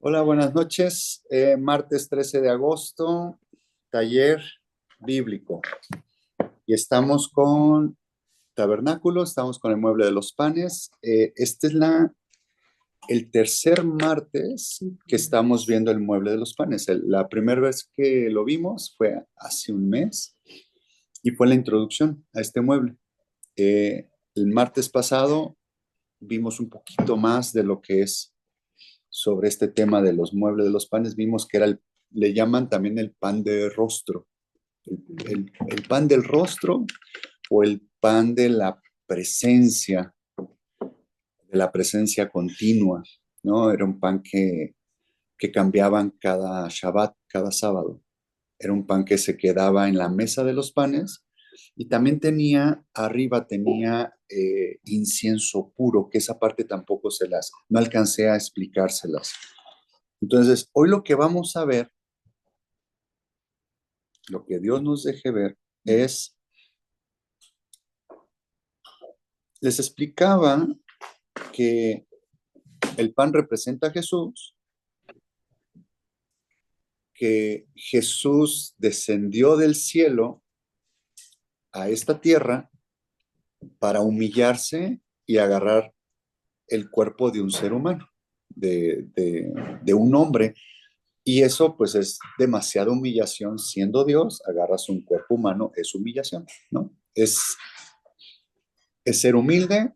Hola, buenas noches. Martes 13 de agosto, taller bíblico. Y estamos con tabernáculo, estamos con el mueble de los panes. Este es el tercer martes que estamos viendo el mueble de los panes. La primera vez que lo vimos fue hace un mes y fue la introducción a este mueble. El martes pasado vimos un poquito más de lo que es sobre este tema de los muebles de los panes. Vimos que le llaman también el pan de rostro, el pan del rostro o el pan de la presencia continua, ¿no? Era un pan que cambiaban cada Shabbat, cada sábado. Era un pan que se quedaba en la mesa de los panes y también tenía incienso puro, que esa parte tampoco no alcancé a explicárselas. Entonces, hoy lo que vamos a ver, lo que Dios nos deje ver, es, les explicaba que el pan representa a Jesús, que Jesús descendió del cielo a esta tierra para humillarse y agarrar el cuerpo de un ser humano, de un hombre. Y eso pues es demasiada humillación. Siendo Dios, agarras un cuerpo humano, es humillación, ¿no? Es ser humilde,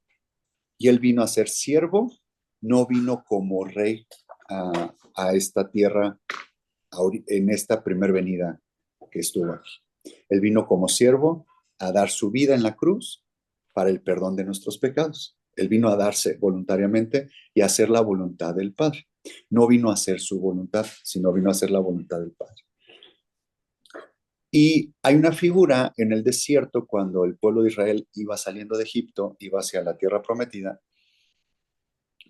y él vino a ser siervo, no vino como rey a esta tierra en esta primer venida que estuvo aquí. Él vino como siervo a dar su vida en la cruz para el perdón de nuestros pecados. Él vino a darse voluntariamente y a hacer la voluntad del Padre. No vino a hacer su voluntad, sino vino a hacer la voluntad del Padre. Y hay una figura en el desierto cuando el pueblo de Israel iba saliendo de Egipto, iba hacia la tierra prometida.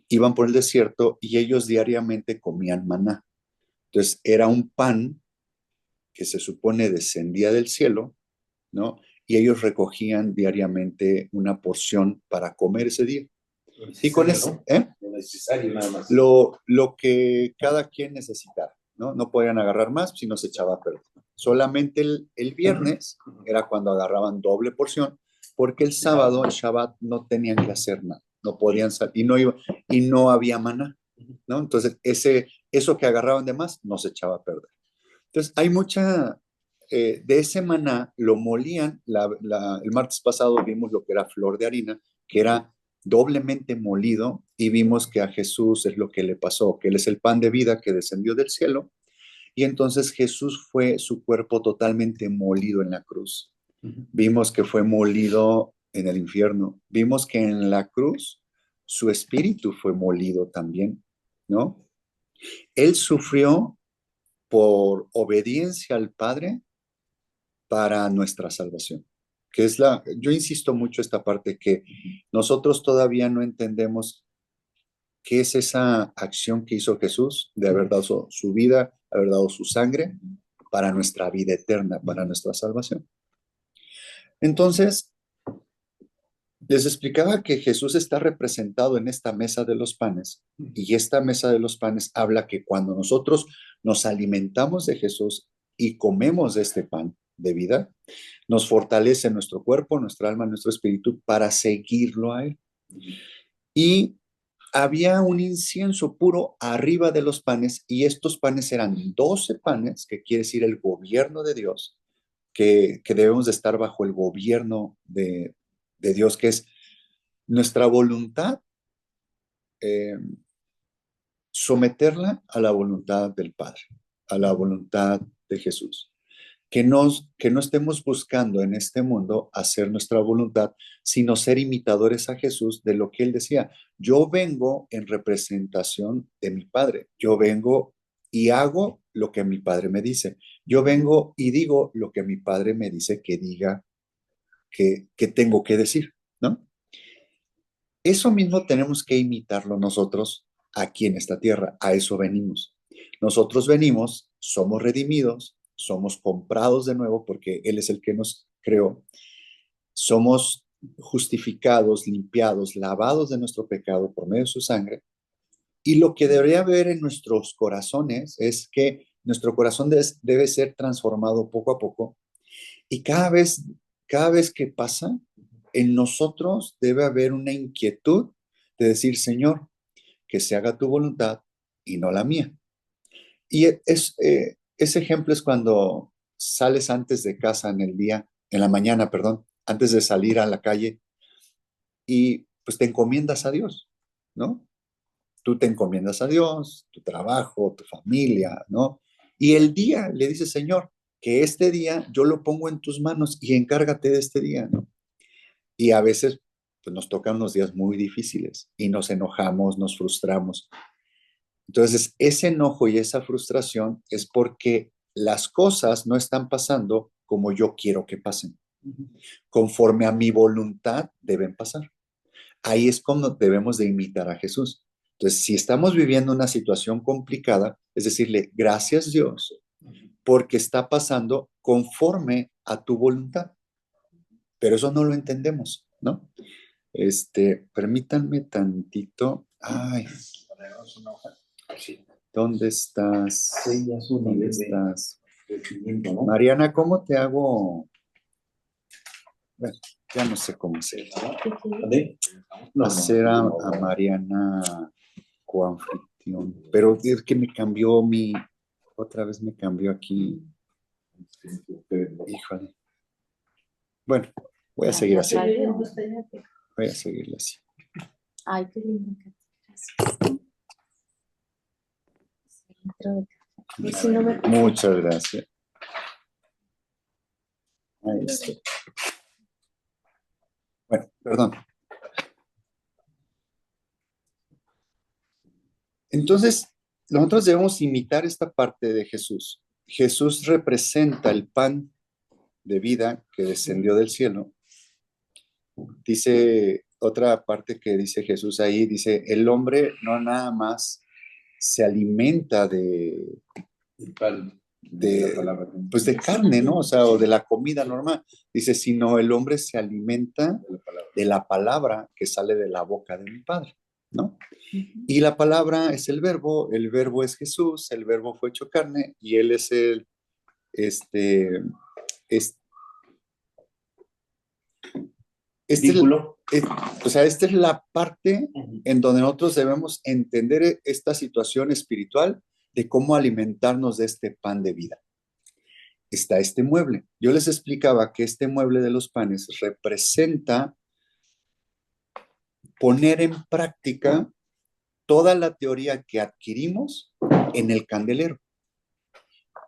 Iban por el desierto y ellos diariamente comían maná. Entonces era un pan que se supone descendía del cielo, ¿no? Y ellos recogían diariamente una porción para comer ese día. Y con eso, ¿no? Lo necesario nada más. Lo que cada quien necesitara, ¿no? No podían agarrar más si no se echaba a perder. Solamente el viernes era cuando agarraban doble porción, porque el sábado, el Shabbat, no tenían que hacer nada, no podían salir y no había maná, ¿no? Entonces, eso que agarraban de más no se echaba a perder. Entonces, de ese maná lo molían. El martes pasado vimos lo que era flor de harina, que era doblemente molido, y vimos que a Jesús es lo que le pasó, que Él es el pan de vida que descendió del cielo, y entonces Jesús fue su cuerpo totalmente molido en la cruz. Vimos que fue molido en el infierno, vimos que en la cruz su espíritu fue molido también, ¿no? Él sufrió por obediencia al Padre para nuestra salvación. Yo insisto mucho esta parte, que nosotros todavía no entendemos qué es esa acción que hizo Jesús de haber dado su vida, haber dado su sangre para nuestra vida eterna, para nuestra salvación. Entonces, les explicaba que Jesús está representado en esta mesa de los panes, y esta mesa de los panes habla que cuando nosotros nos alimentamos de Jesús y comemos de este pan de vida, nos fortalece nuestro cuerpo, nuestra alma, nuestro espíritu para seguirlo a Él. Y había un incienso puro arriba de los panes, y estos panes eran 12 panes, que quiere decir el gobierno de Dios, que debemos de estar bajo el gobierno de Dios, que es nuestra voluntad, eh, someterla a la voluntad del Padre, a la voluntad de Jesús. Que no estemos buscando en este mundo hacer nuestra voluntad, sino ser imitadores a Jesús de lo que Él decía. Yo vengo en representación de mi Padre. Yo vengo y hago lo que mi Padre me dice. Yo vengo y digo lo que mi Padre me dice que diga, que tengo que decir, ¿no? Eso mismo tenemos que imitarlo nosotros aquí en esta tierra. A eso venimos. Nosotros venimos, somos redimidos, somos comprados de nuevo porque Él es el que nos creó. Somos justificados, limpiados, lavados de nuestro pecado por medio de su sangre. Y lo que debería haber en nuestros corazones es que nuestro corazón debe ser transformado poco a poco y cada vez que pasa, en nosotros debe haber una inquietud de decir, Señor, que se haga tu voluntad y no la mía. Y ese ejemplo es cuando sales antes de casa en la mañana, perdón, antes de salir a la calle y pues te encomiendas a Dios, ¿no? Tú te encomiendas a Dios, tu trabajo, tu familia, ¿no? Y el día le dices, Señor, que este día yo lo pongo en tus manos y encárgate de este día, ¿no? Y a veces pues, nos tocan unos días muy difíciles y nos enojamos, nos frustramos. Entonces, ese enojo y esa frustración es porque las cosas no están pasando como yo quiero que pasen. Conforme a mi voluntad deben pasar. Ahí es cuando debemos de imitar a Jesús. Entonces, si estamos viviendo una situación complicada, es decirle, gracias Dios, porque está pasando conforme a tu voluntad. Pero eso no lo entendemos, ¿no? Permítanme tantito. Ay, ¿dónde estás? ¿Dónde estás? Mariana, ¿cómo te hago? Bueno, ya no sé cómo hacer. Hacer a Mariana coanfitrión. Pero es que otra vez me cambió aquí. Híjole. Bueno, voy a seguir así. Voy a seguirle así. Ay, qué lindo. Gracias. Muchas gracias. Ahí está. Bueno, perdón. Entonces, nosotros debemos imitar esta parte de Jesús. Jesús representa el pan de vida que descendió del cielo. Dice otra parte que dice Jesús ahí, dice, el hombre no nada más se alimenta pues de carne, ¿no? O sea, o de la comida normal. Dice, sino el hombre se alimenta de la palabra que sale de la boca de mi Padre, ¿no? Y la palabra es el verbo es Jesús, el verbo fue hecho carne y él es este, es, o sea, esta es la parte en donde nosotros debemos entender esta situación espiritual de cómo alimentarnos de este pan de vida. Está este mueble. Yo les explicaba que este mueble de los panes representa poner en práctica toda la teoría que adquirimos en el candelero.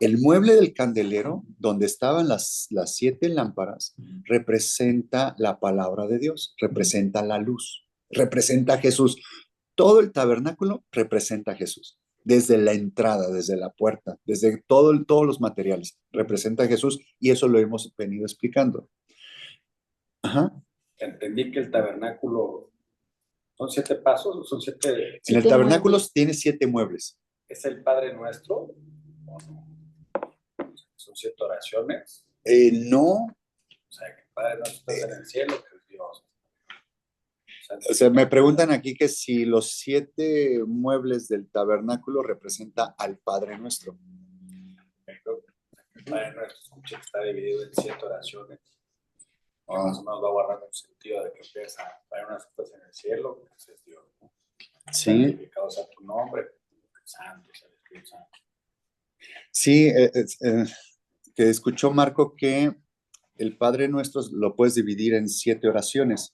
El mueble del candelero, donde estaban las 7 lámparas, representa la palabra de Dios, representa la luz, representa a Jesús. Todo el tabernáculo representa a Jesús. Desde la entrada, desde la puerta, desde todos los materiales, representa a Jesús y eso lo hemos venido explicando. Ajá. Entendí que el tabernáculo son 7 pasos, o son 7. En el tabernáculo tiene 7 muebles. ¿Es el Padre Nuestro? ¿O no? ¿Son 7 oraciones? No. O sea, que el Padre Nuestro está en el cielo, que es Dios. O sea, me preguntan aquí que si los 7 muebles del tabernáculo representa al Padre Nuestro. El Padre Nuestro está dividido en 7 oraciones. Más o menos va guardando un sentido de que empieza a Padre Nuestro en el cielo, que es Dios, ¿no? Sí. Santificado sea tu nombre, santo sea el Espíritu Santo. Sí, que escuchó Marco que el Padre Nuestro lo puedes dividir en 7 oraciones.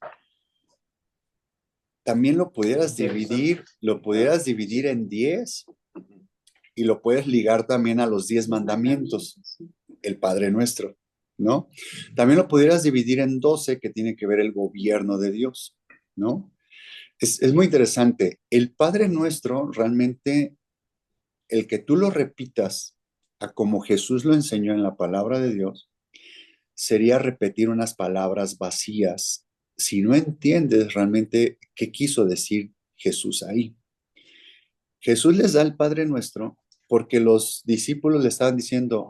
También lo pudieras dividir en 10 y lo puedes ligar también a los 10 mandamientos, el Padre Nuestro, ¿no? También lo pudieras dividir en 12, que tiene que ver el gobierno de Dios, ¿no? Es muy interesante. El Padre Nuestro, realmente, el que tú lo repitas a como Jesús lo enseñó en la palabra de Dios, sería repetir unas palabras vacías si no entiendes realmente qué quiso decir Jesús ahí. Jesús les da el Padre Nuestro porque los discípulos le estaban diciendo,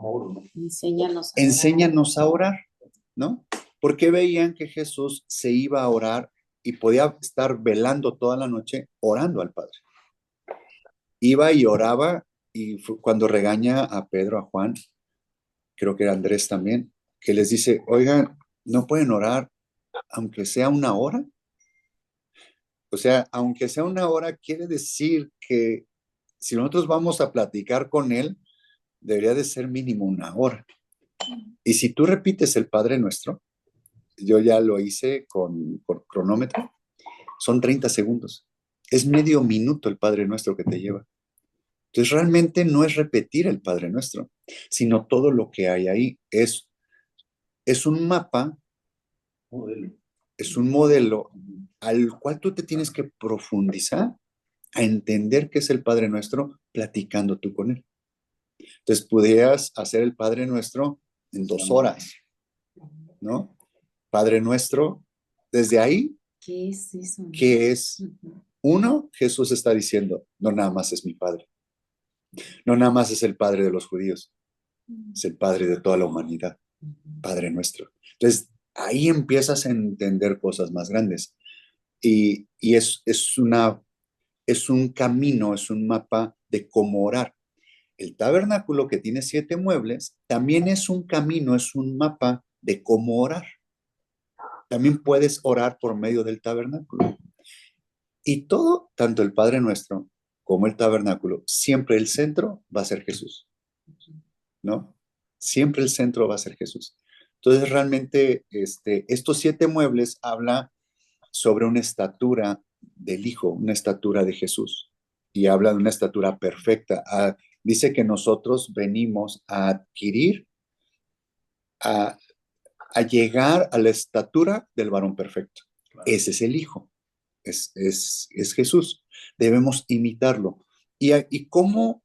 enséñanos a orar, ¿no? Porque veían que Jesús se iba a orar y podía estar velando toda la noche orando al Padre. iba y oraba, y cuando regaña a Pedro, a Juan, creo que era Andrés también, que les dice, oigan, ¿no pueden orar aunque sea una hora? O sea, aunque sea una hora, quiere decir que si nosotros vamos a platicar con él, debería de ser mínimo una hora. Y si tú repites el Padre Nuestro, yo ya lo hice con cronómetro, son 30 segundos. Es medio minuto el Padre Nuestro que te lleva. Entonces realmente no es repetir el Padre Nuestro, sino todo lo que hay ahí. Es un mapa, es un modelo al cual tú te tienes que profundizar a entender qué es el Padre Nuestro platicando tú con él. Entonces pudieras hacer el Padre Nuestro en 2 horas, ¿no? Padre Nuestro, desde ahí, ¿Qué es eso? ¿qué es? Uno, Jesús está diciendo, no nada más es mi Padre, no nada más es el Padre de los judíos, es el Padre de toda la humanidad, Padre Nuestro. Entonces, ahí empiezas a entender cosas más grandes. Y es un camino, es un mapa de cómo orar. El tabernáculo, que tiene 7 muebles, también es un camino, es un mapa de cómo orar. También puedes orar por medio del tabernáculo. Y todo, tanto el Padre Nuestro como el tabernáculo, siempre el centro va a ser Jesús, ¿no? Siempre el centro va a ser Jesús. Entonces, realmente, estos 7 muebles habla sobre una estatura del Hijo, una estatura de Jesús, y habla de una estatura perfecta. Dice que nosotros venimos a adquirir, a, a llegar a la estatura del varón perfecto. Ese es el Hijo, es Jesús. Debemos imitarlo. ¿Y cómo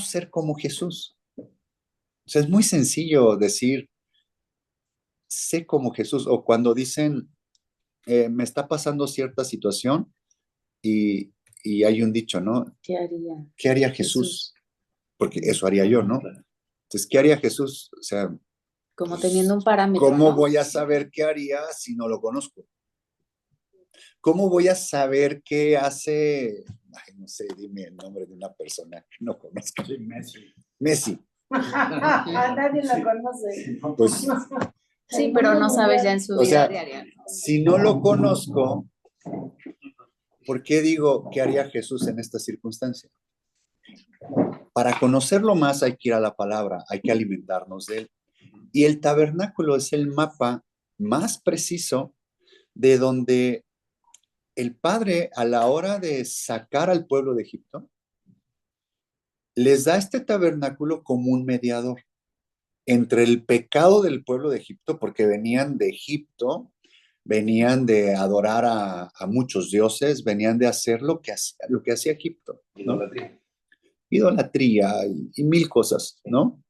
ser como Jesús? O sea, es muy sencillo decir, sé como Jesús, o cuando dicen, me está pasando cierta situación y, y hay un dicho, ¿no? ¿Qué haría? ¿Qué haría Jesús? Porque eso haría yo, ¿no? Entonces, ¿qué haría Jesús? O sea, Como pues, teniendo un parámetro, ¿cómo ¿no? voy a saber qué haría si no lo conozco? ¿Cómo voy a saber qué hace? Ay, no sé, dime el nombre de una persona que no conozco. Sí, Messi. Messi. Nadie lo conoce. Pues, Sí, pero no sabes ya en su o vida sea, diaria. si no lo conozco, ¿por qué digo qué haría Jesús en esta circunstancia? Para conocerlo más hay que ir a la palabra, hay que alimentarnos de él. Y el tabernáculo es el mapa más preciso de donde el Padre, a la hora de sacar al pueblo de Egipto, les da este tabernáculo como un mediador entre el pecado del pueblo de Egipto, porque venían de Egipto, venían de adorar a muchos dioses, venían de hacer lo que hacía Egipto, ¿no? Idolatría. Idolatría y mil cosas, ¿no?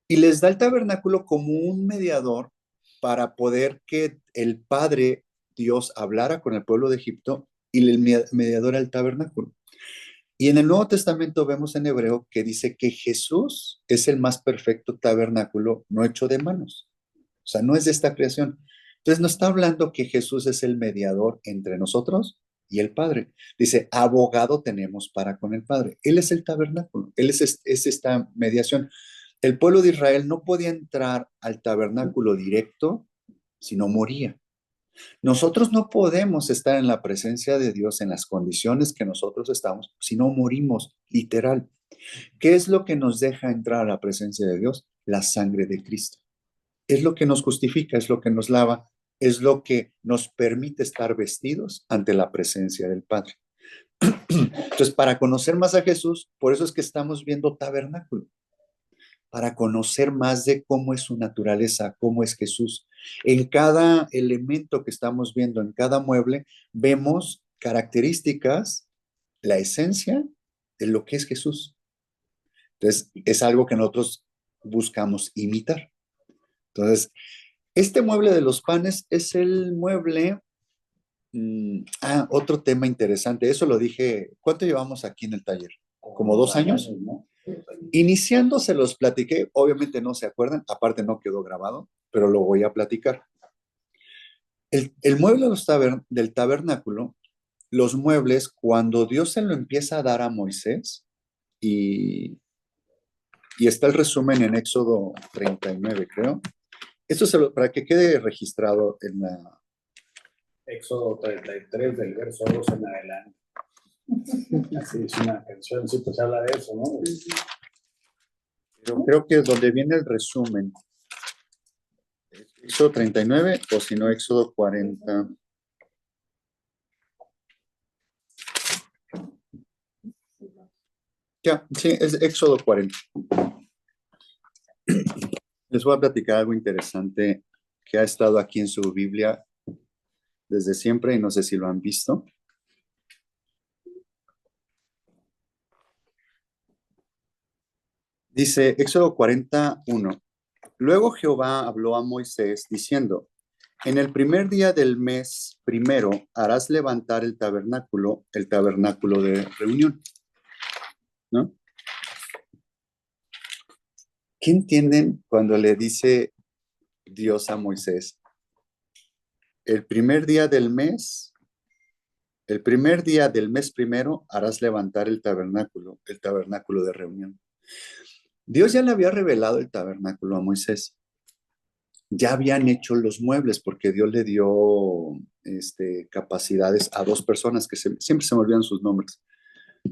Y les da el tabernáculo como un mediador para poder que el Padre Dios hablara con el pueblo de Egipto, y el mediador era el tabernáculo. Y en el Nuevo Testamento vemos en hebreo que dice que Jesús es el más perfecto tabernáculo no hecho de manos. O sea, no es de esta creación. Entonces no está hablando que Jesús es el mediador entre nosotros y el Padre. Dice, abogado tenemos para con el Padre. Él es el tabernáculo, él es esta mediación. El pueblo de Israel no podía entrar al tabernáculo directo si no moría. Nosotros no podemos estar en la presencia de Dios en las condiciones que nosotros estamos si no morimos, literal. ¿Qué es lo que nos deja entrar a la presencia de Dios? La sangre de Cristo. Es lo que nos justifica, es lo que nos lava, es lo que nos permite estar vestidos ante la presencia del Padre. Entonces, para conocer más a Jesús, por eso es que estamos viendo tabernáculo, para conocer más de cómo es su naturaleza, cómo es Jesús. En cada elemento que estamos viendo, en cada mueble, vemos características, la esencia de lo que es Jesús. Entonces, es algo que nosotros buscamos imitar. Entonces, este mueble de los panes es el mueble. Otro tema interesante, eso lo dije, ¿cuánto llevamos aquí en el taller? ¿Como 2 años? ¿No? Iniciando se los platiqué, obviamente no se acuerdan, aparte no quedó grabado, pero lo voy a platicar. El mueble del tabernáculo los muebles, cuando Dios se lo empieza a dar a Moisés, y está el resumen en Éxodo 39, creo. Esto para que quede registrado en la... Éxodo 33, del verso 2 en adelante. Así es una canción, sí, pues habla de eso, ¿no? Pero creo que es donde viene el resumen. Éxodo 39 o si no, Éxodo 40. Ya, sí, es Éxodo 40. Les voy a platicar algo interesante que ha estado aquí en su Biblia desde siempre y no sé si lo han visto. Dice Éxodo 41. Luego Jehová habló a Moisés diciendo: en el primer día del mes primero harás levantar el tabernáculo de reunión. ¿No? ¿Qué entienden cuando le dice Dios a Moisés? El primer día del mes primero harás levantar el tabernáculo de reunión. Dios ya le había revelado el tabernáculo a Moisés. Ya habían hecho los muebles porque Dios le dio capacidades a dos personas que siempre se me olvidan sus nombres.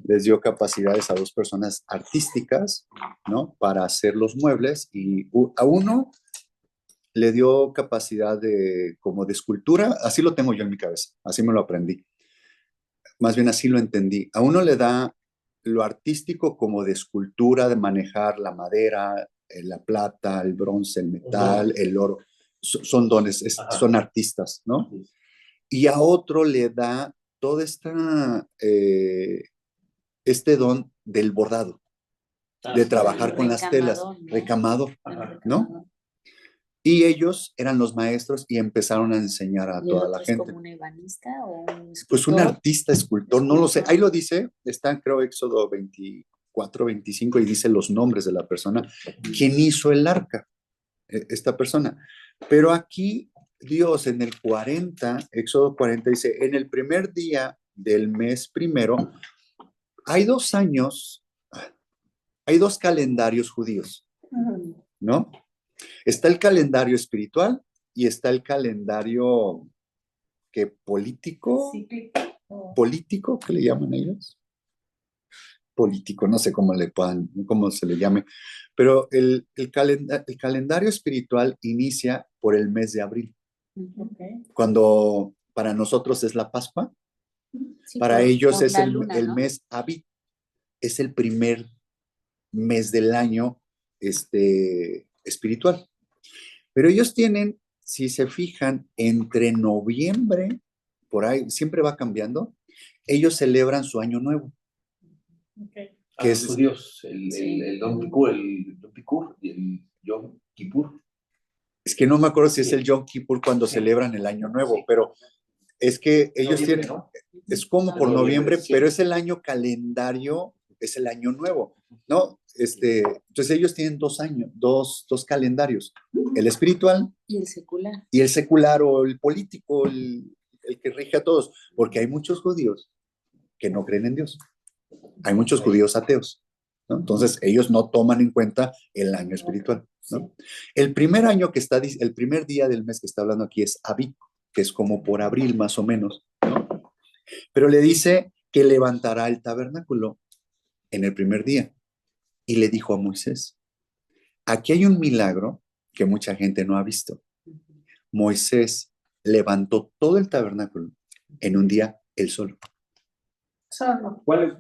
Les dio capacidades a dos personas artísticas, ¿no? Para hacer los muebles, y a uno le dio capacidad como de escultura. Así lo tengo yo en mi cabeza, así me lo aprendí. Más bien así lo entendí. A uno le da lo artístico como de escultura, de manejar la madera, la plata, el bronce, el metal, el oro. Son dones, son artistas, ¿no? Y a otro le da toda este don del bordado, de trabajar con las telas, recamador, ¿no? Y ellos eran los maestros y empezaron a enseñar a toda la gente. ¿Como un ebanista o un escultor? Pues un artista, escultor, no lo sé. Ahí lo dice, está creo Éxodo 24, 25 y dice los nombres de la persona. ¿Quién hizo el arca? Esta persona. Pero aquí Dios en el 40, Éxodo 40 dice, en el primer día del mes primero, hay 2 años, hay 2 calendarios judíos, ¿no? Está el calendario espiritual y está el calendario político, ¿qué le llaman ellos? Político, no sé cómo se le llame, pero el calendario espiritual inicia por el mes de abril, cuando para nosotros es la Pascua, sí, para ellos es el ¿no? mes Abib, es el primer mes del año espiritual. Pero ellos tienen, si se fijan, entre noviembre, por ahí, siempre va cambiando, ellos celebran su año nuevo. Okay. Que es judíos, el Yom Kippur y el Yom Kippur. Es que no me acuerdo si es el Yom Kippur cuando celebran el año nuevo, pero es que ellos tienen, ¿no? Es como por noviembre, pero es el año calendario, es el año nuevo, ¿no? Entonces ellos tienen 2 años, dos calendarios, el espiritual y el secular. Y el secular o el político, el que rige a todos, porque hay muchos judíos que no creen en Dios. Hay muchos judíos ateos, ¿no? Entonces ellos no toman en cuenta el año espiritual, ¿no? El primer día del mes que está hablando aquí es Abib, que es como por abril más o menos, ¿no? Pero le dice que levantará el tabernáculo en el primer día. Y le dijo a Moisés, aquí hay un milagro que mucha gente no ha visto. Moisés levantó todo el tabernáculo en un día él solo. ¿Cuáles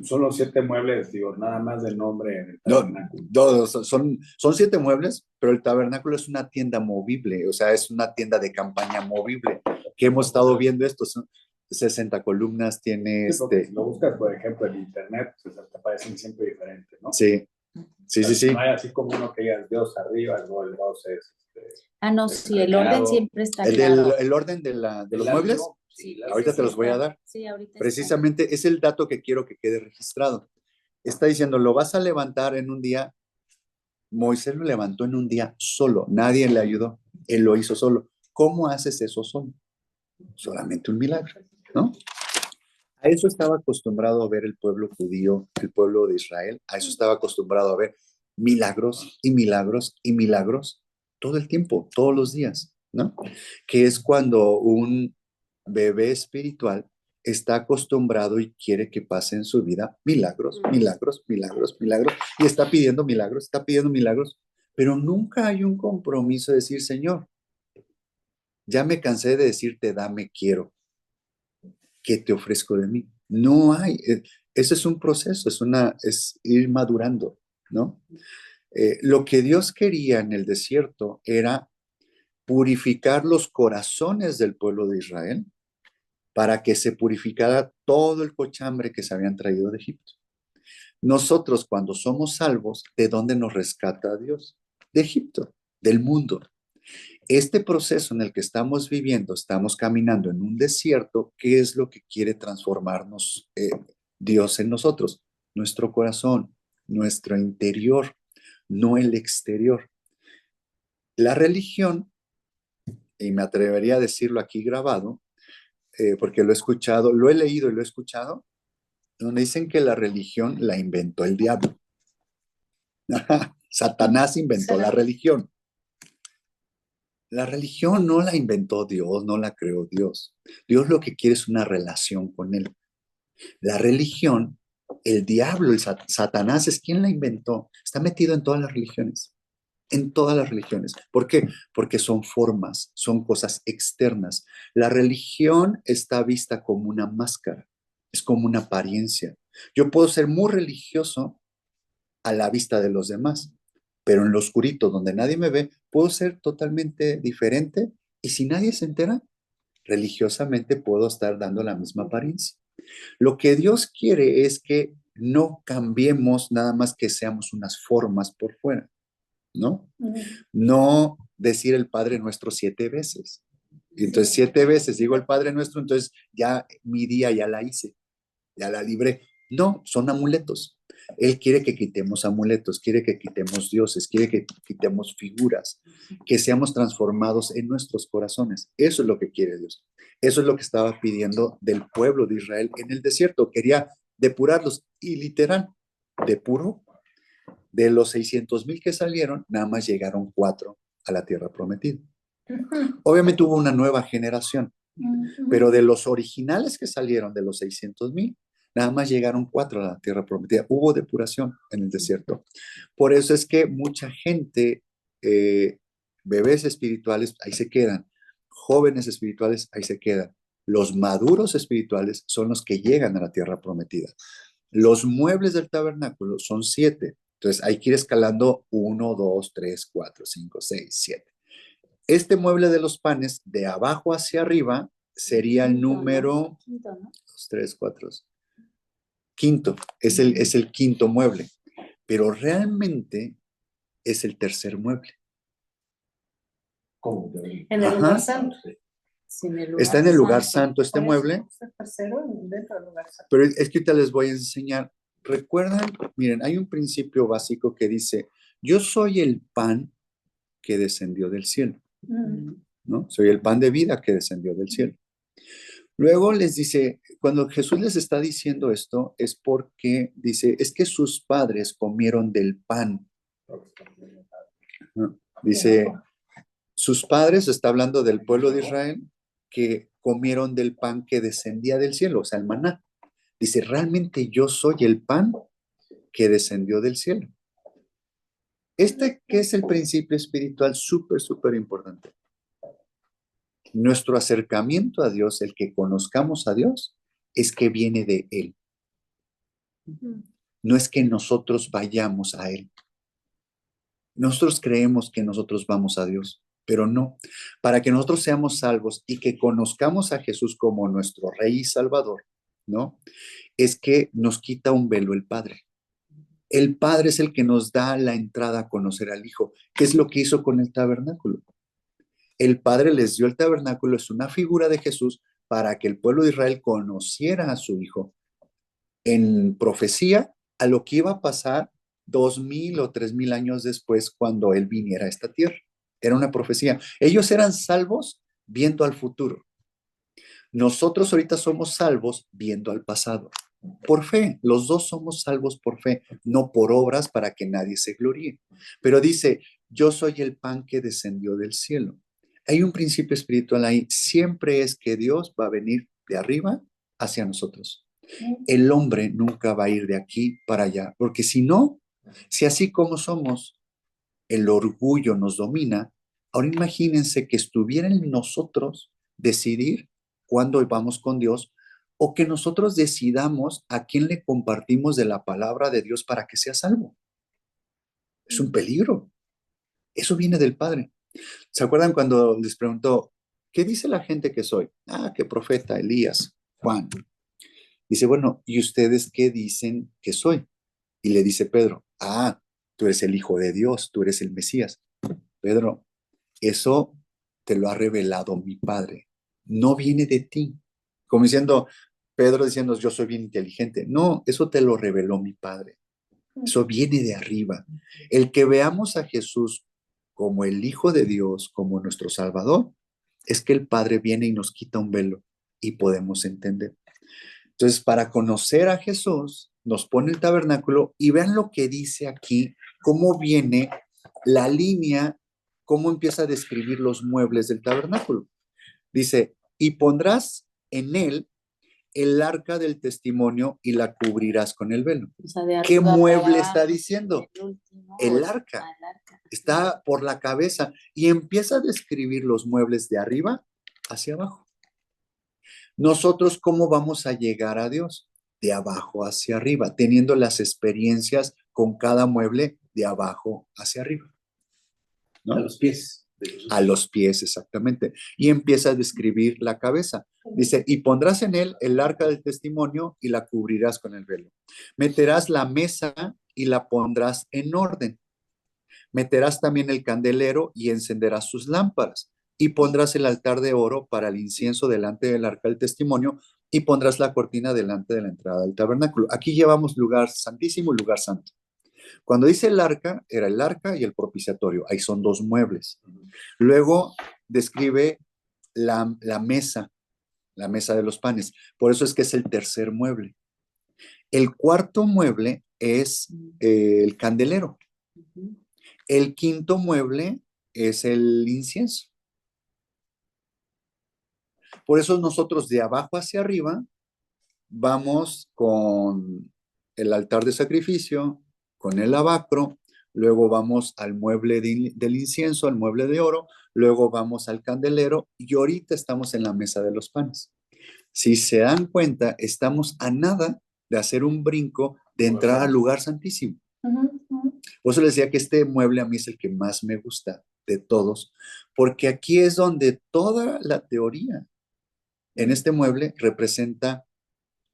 son los 7 muebles? Digo, nada más de nombre en el tabernáculo. No, son 7 muebles, pero el tabernáculo es una tienda movible, o sea, es una tienda de campaña movible, que hemos estado viendo esto, son 60 columnas, tiene Si lo buscas, por ejemplo, en internet, pues te parecen siempre diferentes, ¿no? Sí. Sí. No hay así como uno que diga Dios arriba, no, el Dios es... sí, el orden siempre está claro. El orden de los muebles, sí, ahorita te los voy a dar. Sí, ahorita precisamente está. Es el dato que quiero que quede registrado. Está diciendo, lo vas a levantar en un día. Moisés lo levantó en un día solo, nadie le ayudó, él lo hizo solo. ¿Cómo haces eso solo? Solamente un milagro, ¿no? A eso estaba acostumbrado a ver el pueblo judío, el pueblo de Israel. A eso estaba acostumbrado a ver milagros y milagros y milagros todo el tiempo, todos los días, ¿no? Que es cuando un bebé espiritual está acostumbrado y quiere que pase en su vida milagros, milagros, milagros, milagros, y está pidiendo milagros, pero nunca hay un compromiso de decir, Señor, ya me cansé de decirte, dame, quiero. ¿Qué te ofrezco de mí? No hay. Ese es un proceso, es ir madurando, ¿no? Lo que Dios quería en el desierto era purificar los corazones del pueblo de Israel para que se purificara todo el cochambre que se habían traído de Egipto. Nosotros, cuando somos salvos, ¿de dónde nos rescata Dios? De Egipto, del mundo. Este proceso en el que estamos viviendo, estamos caminando en un desierto. ¿Qué es lo que quiere transformarnos Dios en nosotros? Nuestro corazón, nuestro interior, no el exterior. La religión, y me atrevería a decirlo aquí grabado, porque lo he escuchado, lo he leído y lo he escuchado, donde dicen que la religión la inventó el diablo. Satanás inventó la religión. La religión no la inventó Dios, no la creó Dios. Dios lo que quiere es una relación con Él. La religión, el diablo, Satanás es quien la inventó. Está metido en todas las religiones. En todas las religiones. ¿Por qué? Porque son formas, son cosas externas. La religión está vista como una máscara, es como una apariencia. Yo puedo ser muy religioso a la vista de los demás, pero en lo oscurito, donde nadie me ve, puedo ser totalmente diferente y si nadie se entera, religiosamente puedo estar dando la misma apariencia. Lo que Dios quiere es que no cambiemos nada más que seamos unas formas por fuera, ¿no? No decir el Padre Nuestro 7 veces. Y entonces 7 veces digo el Padre Nuestro, entonces ya mi día ya la hice, ya la libré. No, son amuletos. Él quiere que quitemos amuletos, quiere que quitemos dioses, quiere que quitemos figuras, que seamos transformados en nuestros corazones. Eso es lo que quiere Dios. Eso es lo que estaba pidiendo del pueblo de Israel en el desierto. Quería depurarlos y literal, depuró. De los 600,000 que salieron, nada más llegaron 4 a la tierra prometida. Obviamente hubo una nueva generación, pero de los originales que salieron, de los 600,000, nada más llegaron 4 a la tierra prometida. Hubo depuración en el desierto. Por eso es que mucha gente, bebés espirituales, ahí se quedan. Jóvenes espirituales, ahí se quedan. Los maduros espirituales son los que llegan a la tierra prometida. Los muebles del tabernáculo son 7. Entonces hay que ir escalando 1, 2, 3, 4, 5, 6, 7. Este mueble de los panes, de abajo hacia arriba, sería el número 2, 3, 4. Quinto, es el quinto mueble, pero realmente es el tercer mueble. ¿Cómo? En el lugar santo. Sí, está en el lugar santo este mueble. Dentro del lugar santo. Pero es que ahorita les voy a enseñar. ¿Recuerdan? Miren, hay un principio básico que dice, yo soy el pan que descendió del cielo, ¿no? Soy el pan de vida que descendió del cielo. Luego les dice, cuando Jesús les está diciendo esto, es porque dice, es que sus padres comieron del pan, ¿no? Dice, sus padres, está hablando del pueblo de Israel, que comieron del pan que descendía del cielo, o sea, el maná. Dice, realmente yo soy el pan que descendió del cielo. Este que es el principio espiritual súper, súper importante. Nuestro acercamiento a Dios, el que conozcamos a Dios, es que viene de Él. No es que nosotros vayamos a Él. Nosotros creemos que nosotros vamos a Dios, pero no. Para que nosotros seamos salvos y que conozcamos a Jesús como nuestro Rey y Salvador, ¿no? Es que nos quita un velo el Padre. El Padre es el que nos da la entrada a conocer al Hijo. ¿Qué es lo que hizo con el tabernáculo? El Padre les dio el tabernáculo, es una figura de Jesús para que el pueblo de Israel conociera a su Hijo en profecía a lo que iba a pasar 2,000 o 3,000 años después cuando Él viniera a esta tierra. Era una profecía. Ellos eran salvos viendo al futuro. Nosotros ahorita somos salvos viendo al pasado. Por fe, los dos somos salvos por fe, no por obras para que nadie se gloríe. Pero dice, yo soy el pan que descendió del cielo. Hay un principio espiritual ahí, siempre es que Dios va a venir de arriba hacia nosotros. El hombre nunca va a ir de aquí para allá, porque si no, si así como somos, el orgullo nos domina, ahora imagínense que estuviera en nosotros decidir cuándo vamos con Dios o que nosotros decidamos a quién le compartimos de la palabra de Dios para que sea salvo. Es un peligro. Eso viene del Padre. ¿Se acuerdan cuando les preguntó, qué dice la gente que soy? Ah, que profeta, Elías, Juan. Dice, bueno, ¿y ustedes qué dicen que soy? Y le dice Pedro, ah, tú eres el Hijo de Dios, tú eres el Mesías. Pedro, eso te lo ha revelado mi Padre, no viene de ti. Como diciendo, Pedro diciendo, yo soy bien inteligente. No, eso te lo reveló mi Padre. Eso viene de arriba. El que veamos a Jesús como el Hijo de Dios, como nuestro Salvador, es que el Padre viene y nos quita un velo y podemos entender. Entonces, para conocer a Jesús, nos pone el tabernáculo y vean lo que dice aquí, cómo viene la línea, cómo empieza a describir los muebles del tabernáculo. Dice, y pondrás en él el arca del testimonio y la cubrirás con el velo. O sea, de ¿Qué arriba mueble para está diciendo? el último, El o- arca. el arca. Está por la cabeza y empieza a describir los muebles de arriba hacia abajo. Nosotros, ¿cómo vamos a llegar a Dios? De abajo hacia arriba, teniendo las experiencias con cada mueble de abajo hacia arriba. ¿No? A los pies de Jesús. A los pies, exactamente. Y empieza a describir la cabeza. Dice, y pondrás en él el arca del testimonio y la cubrirás con el velo. Meterás la mesa y la pondrás en orden. Meterás también el candelero y encenderás sus lámparas. Y pondrás el altar de oro para el incienso delante del arca del testimonio y pondrás la cortina delante de la entrada del tabernáculo. Aquí llevamos lugar santísimo y lugar santo. Cuando dice el arca, era el arca y el propiciatorio. Ahí son dos muebles. Luego describe la mesa de los panes. Por eso es que es el tercer mueble. El cuarto mueble es el candelero. Ujú. El quinto mueble es el incienso. Por eso nosotros de abajo hacia arriba vamos con el altar de sacrificio, con el lavacro, luego vamos al mueble del incienso, al mueble de oro, luego vamos al candelero y ahorita estamos en la mesa de los panes. Si se dan cuenta, estamos a nada de hacer un brinco de entrar al lugar santísimo. Por eso les decía que este mueble a mí es el que más me gusta de todos, porque aquí es donde toda la teoría en este mueble representa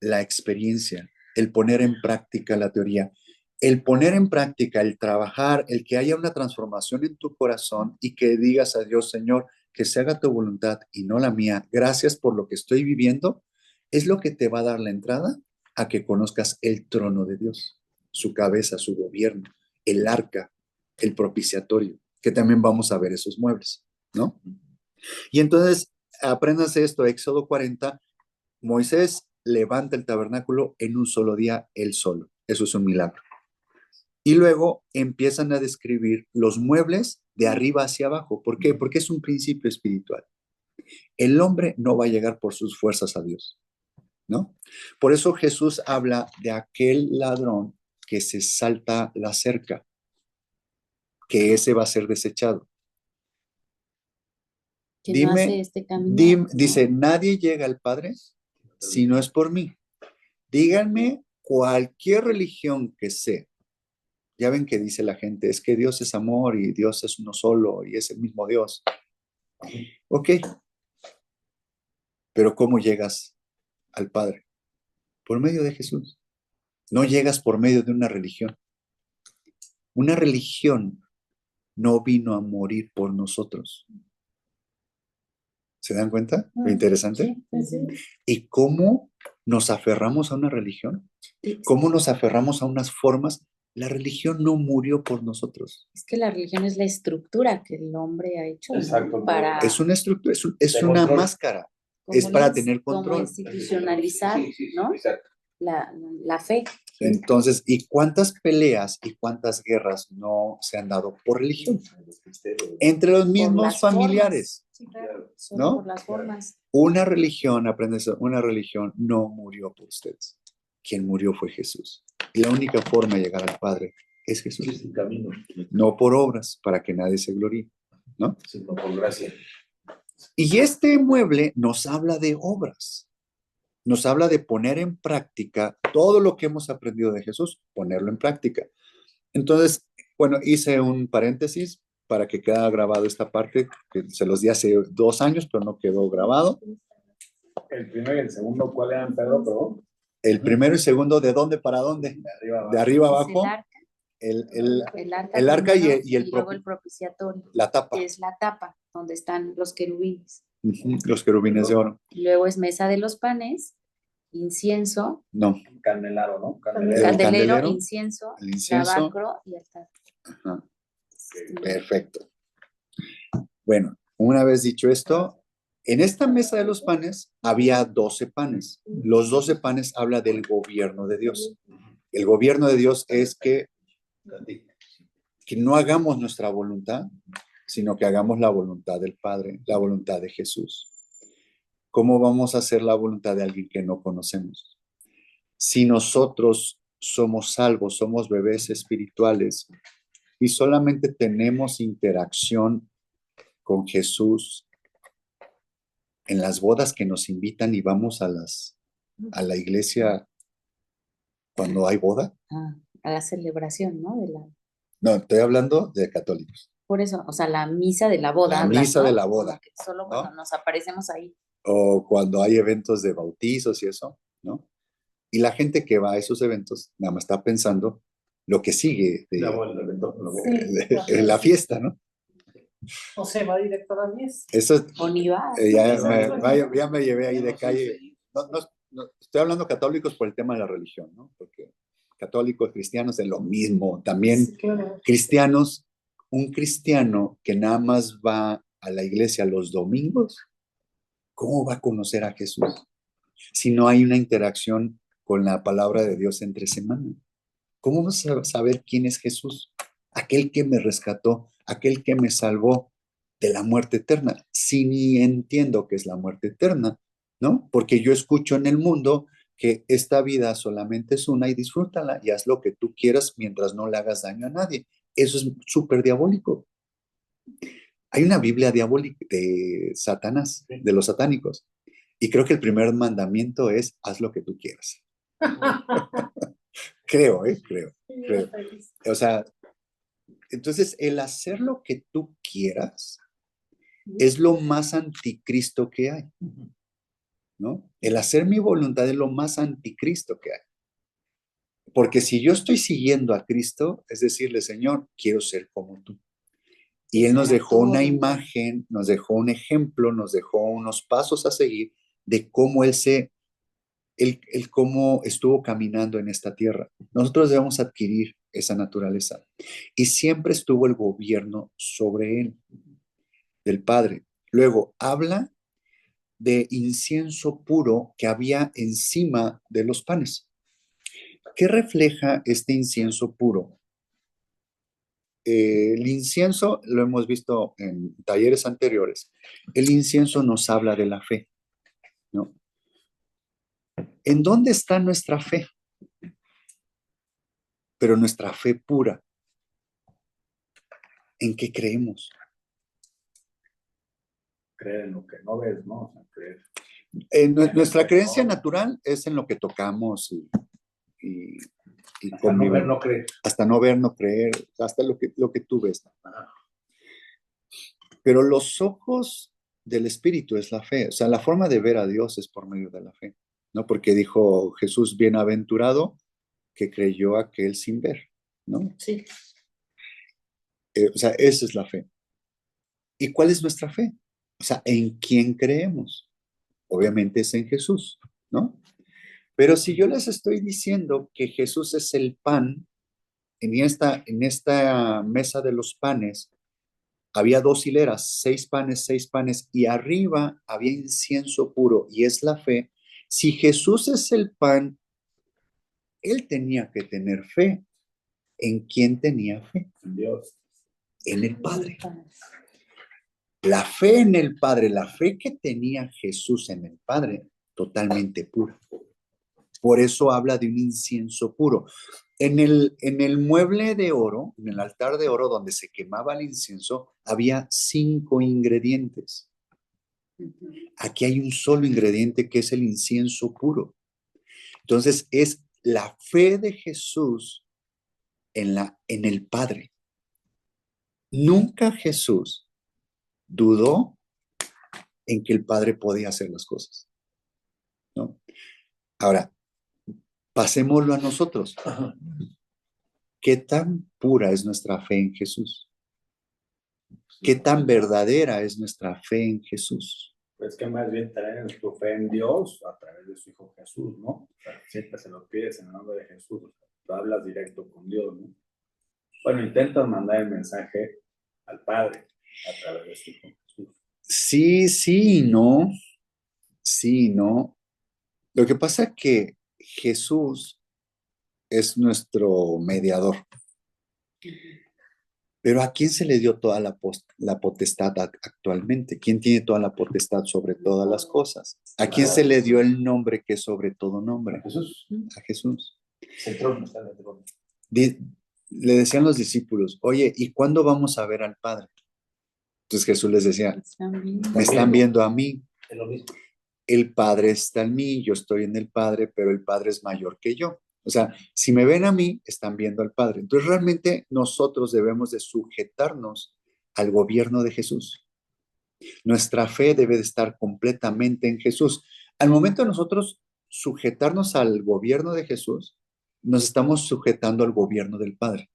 la experiencia, el poner en práctica la teoría, el poner en práctica, el trabajar, el que haya una transformación en tu corazón y que digas a Dios, Señor, que se haga tu voluntad y no la mía. Gracias por lo que estoy viviendo. Es lo que te va a dar la entrada a que conozcas el trono de Dios, su cabeza, su gobierno, el arca, el propiciatorio, que también vamos a ver esos muebles, ¿no? Y entonces, apréndanse esto, Éxodo 40, Moisés levanta el tabernáculo en un solo día, él solo. Eso es un milagro. Y luego empiezan a describir los muebles de arriba hacia abajo. ¿Por qué? Porque es un principio espiritual. El hombre no va a llegar por sus fuerzas a Dios, ¿no? Por eso Jesús habla de aquel ladrón que se salta la cerca, que ese va a ser desechado. Que no Dime, hace este camino, ¿no? dice, nadie llega al Padre si no es por mí. Díganme cualquier religión que sea. Ya ven que dice la gente, es que Dios es amor y Dios es uno solo y es el mismo Dios. Ok, pero ¿cómo llegas al Padre? Por medio de Jesús. No llegas por medio de una religión. Una religión no vino a morir por nosotros. ¿Se dan cuenta? Lo interesante. ¿Y cómo nos aferramos a una religión? ¿Cómo nos aferramos a unas formas? La religión no murió por nosotros. Es que la religión es la estructura que el hombre ha hecho, ¿no? Exacto. Para... Es una estructura, es De una control. máscara. es para tener como control. institucionalizar, Sí, ¿no? exacto. La fe. Entonces, ¿y cuántas peleas y cuántas guerras no se han dado por religión? Entre los mismos las familiares, Sí, claro. Solo ¿no? por las formas. Una religión, aprendes, una religión no murió por ustedes. Quien murió fue Jesús. Y la única forma de llegar al Padre es Jesús. Es el camino, No por obras, para que nadie se gloríe, ¿no? sino por gracia. Y este mueble nos habla de obras. Nos habla de poner en práctica todo lo que hemos aprendido de Jesús, ponerlo en práctica. Entonces, bueno, hice un paréntesis para que quede grabado esta parte, que se los di hace 2 años, pero no quedó grabado. El primero y el segundo, ¿cuál eran, Pedro? Perdón. El primero y segundo, ¿de dónde para dónde? De arriba abajo. De arriba Es abajo, el arca el arca primero, y el luego el propiciatorio, la tapa. que es la tapa, donde están los querubines. Ujú, los querubines de oro. Luego es mesa de los panes, incienso, No, Candelaro, ¿no? El candelero, candelero, incienso, el incienso. lavacro y altar. Ajá, perfecto. Bueno, una vez dicho esto, en esta mesa de los panes había 12 panes. Los 12 panes habla del gobierno de Dios. El gobierno de Dios es que no hagamos nuestra voluntad, sino que hagamos la voluntad del Padre, la voluntad de Jesús. ¿Cómo vamos a hacer la voluntad de alguien que no conocemos? Si nosotros somos salvos, somos bebés espirituales y solamente tenemos interacción con Jesús en las bodas que nos invitan y vamos a la iglesia cuando hay boda. A la celebración, ¿no? No, estoy hablando de católicos. Por eso, o sea, la misa de la boda. La hablas, misa ¿no? de la boda, Como que solo ¿no? cuando nos aparecemos ahí. O cuando hay eventos de bautizos y eso, ¿no? Y la gente que va a esos eventos nada más está pensando lo que sigue de la fiesta, ¿no? O se va directo a la 10. Eso O ni va. ya me llevé ahí de calle. No, estoy hablando católicos por el tema de la religión, ¿no? Porque católicos, cristianos es lo mismo. También Sí, claro. cristianos, un cristiano que nada más va a la iglesia los domingos, ¿cómo va a conocer a Jesús? Si no hay una interacción con la palabra de Dios entre semana. ¿Cómo vamos a saber quién es Jesús? Aquel que me rescató, aquel que me salvó de la muerte eterna. Si ni entiendo qué es la muerte eterna, ¿no? Porque yo escucho en el mundo que esta vida solamente es una y disfrútala y haz lo que tú quieras mientras no le hagas daño a nadie. Eso es súper diabólico. Hay una Biblia diabólica de Satanás, de los satánicos. Y creo que el primer mandamiento es haz lo que tú quieras. Creo. O sea, entonces el hacer lo que tú quieras es lo más anticristo que hay, ¿no? El hacer mi voluntad es lo más anticristo que hay. Porque si yo estoy siguiendo a Cristo, es decirle, Señor, quiero ser como tú. Y Él nos dejó una imagen, nos dejó un ejemplo, nos dejó unos pasos a seguir de cómo Él cómo estuvo caminando en esta tierra. Nosotros debemos adquirir esa naturaleza. Y siempre estuvo el gobierno sobre Él, del Padre. Luego, habla de incienso puro que había encima de los panes. ¿Qué refleja este incienso puro? El incienso, lo hemos visto en talleres anteriores, el incienso nos habla de la fe, ¿no? ¿En dónde está nuestra fe? Pero nuestra fe pura. ¿En qué creemos? Creer en lo que no ves, ¿no? O sea, creer. Nuestra creencia natural es en lo que tocamos y Hasta no ver, no creer. Hasta no ver, no creer, hasta lo que tú ves. Pero los ojos del Espíritu es la fe. O sea, la forma de ver a Dios es por medio de la fe, ¿no? Porque dijo Jesús, bienaventurado que creyó aquel sin ver, ¿no? Sí. O sea, esa es la fe. ¿Y cuál es nuestra fe? O sea, ¿en quién creemos? Obviamente es en Jesús, ¿no? Pero si yo les estoy diciendo que Jesús es el pan, en esta mesa de los panes, había 2 hileras, 6 panes, y arriba había incienso puro, y es la fe. Si Jesús es el pan, él tenía que tener fe. ¿En quién tenía fe? En Dios. En el Padre. La fe en el Padre, la fe que tenía Jesús en el Padre, totalmente pura. Por eso habla de un incienso puro. En el mueble de oro, en el altar de oro donde se quemaba el incienso, había 5 ingredientes. Aquí hay un solo ingrediente que es el incienso puro. Entonces es la fe de Jesús en el Padre. Nunca Jesús dudó en que el Padre podía hacer las cosas, ¿no? Ahora, pasémoslo a nosotros. ¿Qué tan pura es nuestra fe en Jesús? ¿Qué tan verdadera es nuestra fe en Jesús? Pues que más bien traen tu fe en Dios a través de su Hijo Jesús, ¿no? O sea, siempre se lo pides en el nombre de Jesús. O sea, tú hablas directo con Dios, ¿no? Bueno, intentas mandar el mensaje al Padre a través de su Hijo Jesús. Sí, sí y no. Sí y no. Lo que pasa es que Jesús es nuestro mediador. Pero ¿a quién se le dio toda la potestad actualmente? ¿Quién tiene toda la potestad sobre todas las cosas? ¿A quién se le dio el nombre que es sobre todo nombre? Jesús. A Jesús. Es el trono, está en el trono. Le decían los discípulos, oye, ¿y cuándo vamos a ver al Padre? Entonces Jesús les decía, me están viendo a mí. Es lo mismo. El Padre está en mí, yo estoy en el Padre, pero el Padre es mayor que yo. O sea, si me ven a mí, están viendo al Padre. Entonces, realmente nosotros debemos de sujetarnos al gobierno de Jesús. Nuestra fe debe de estar completamente en Jesús. Al momento de nosotros sujetarnos al gobierno de Jesús, nos estamos sujetando al gobierno del Padre,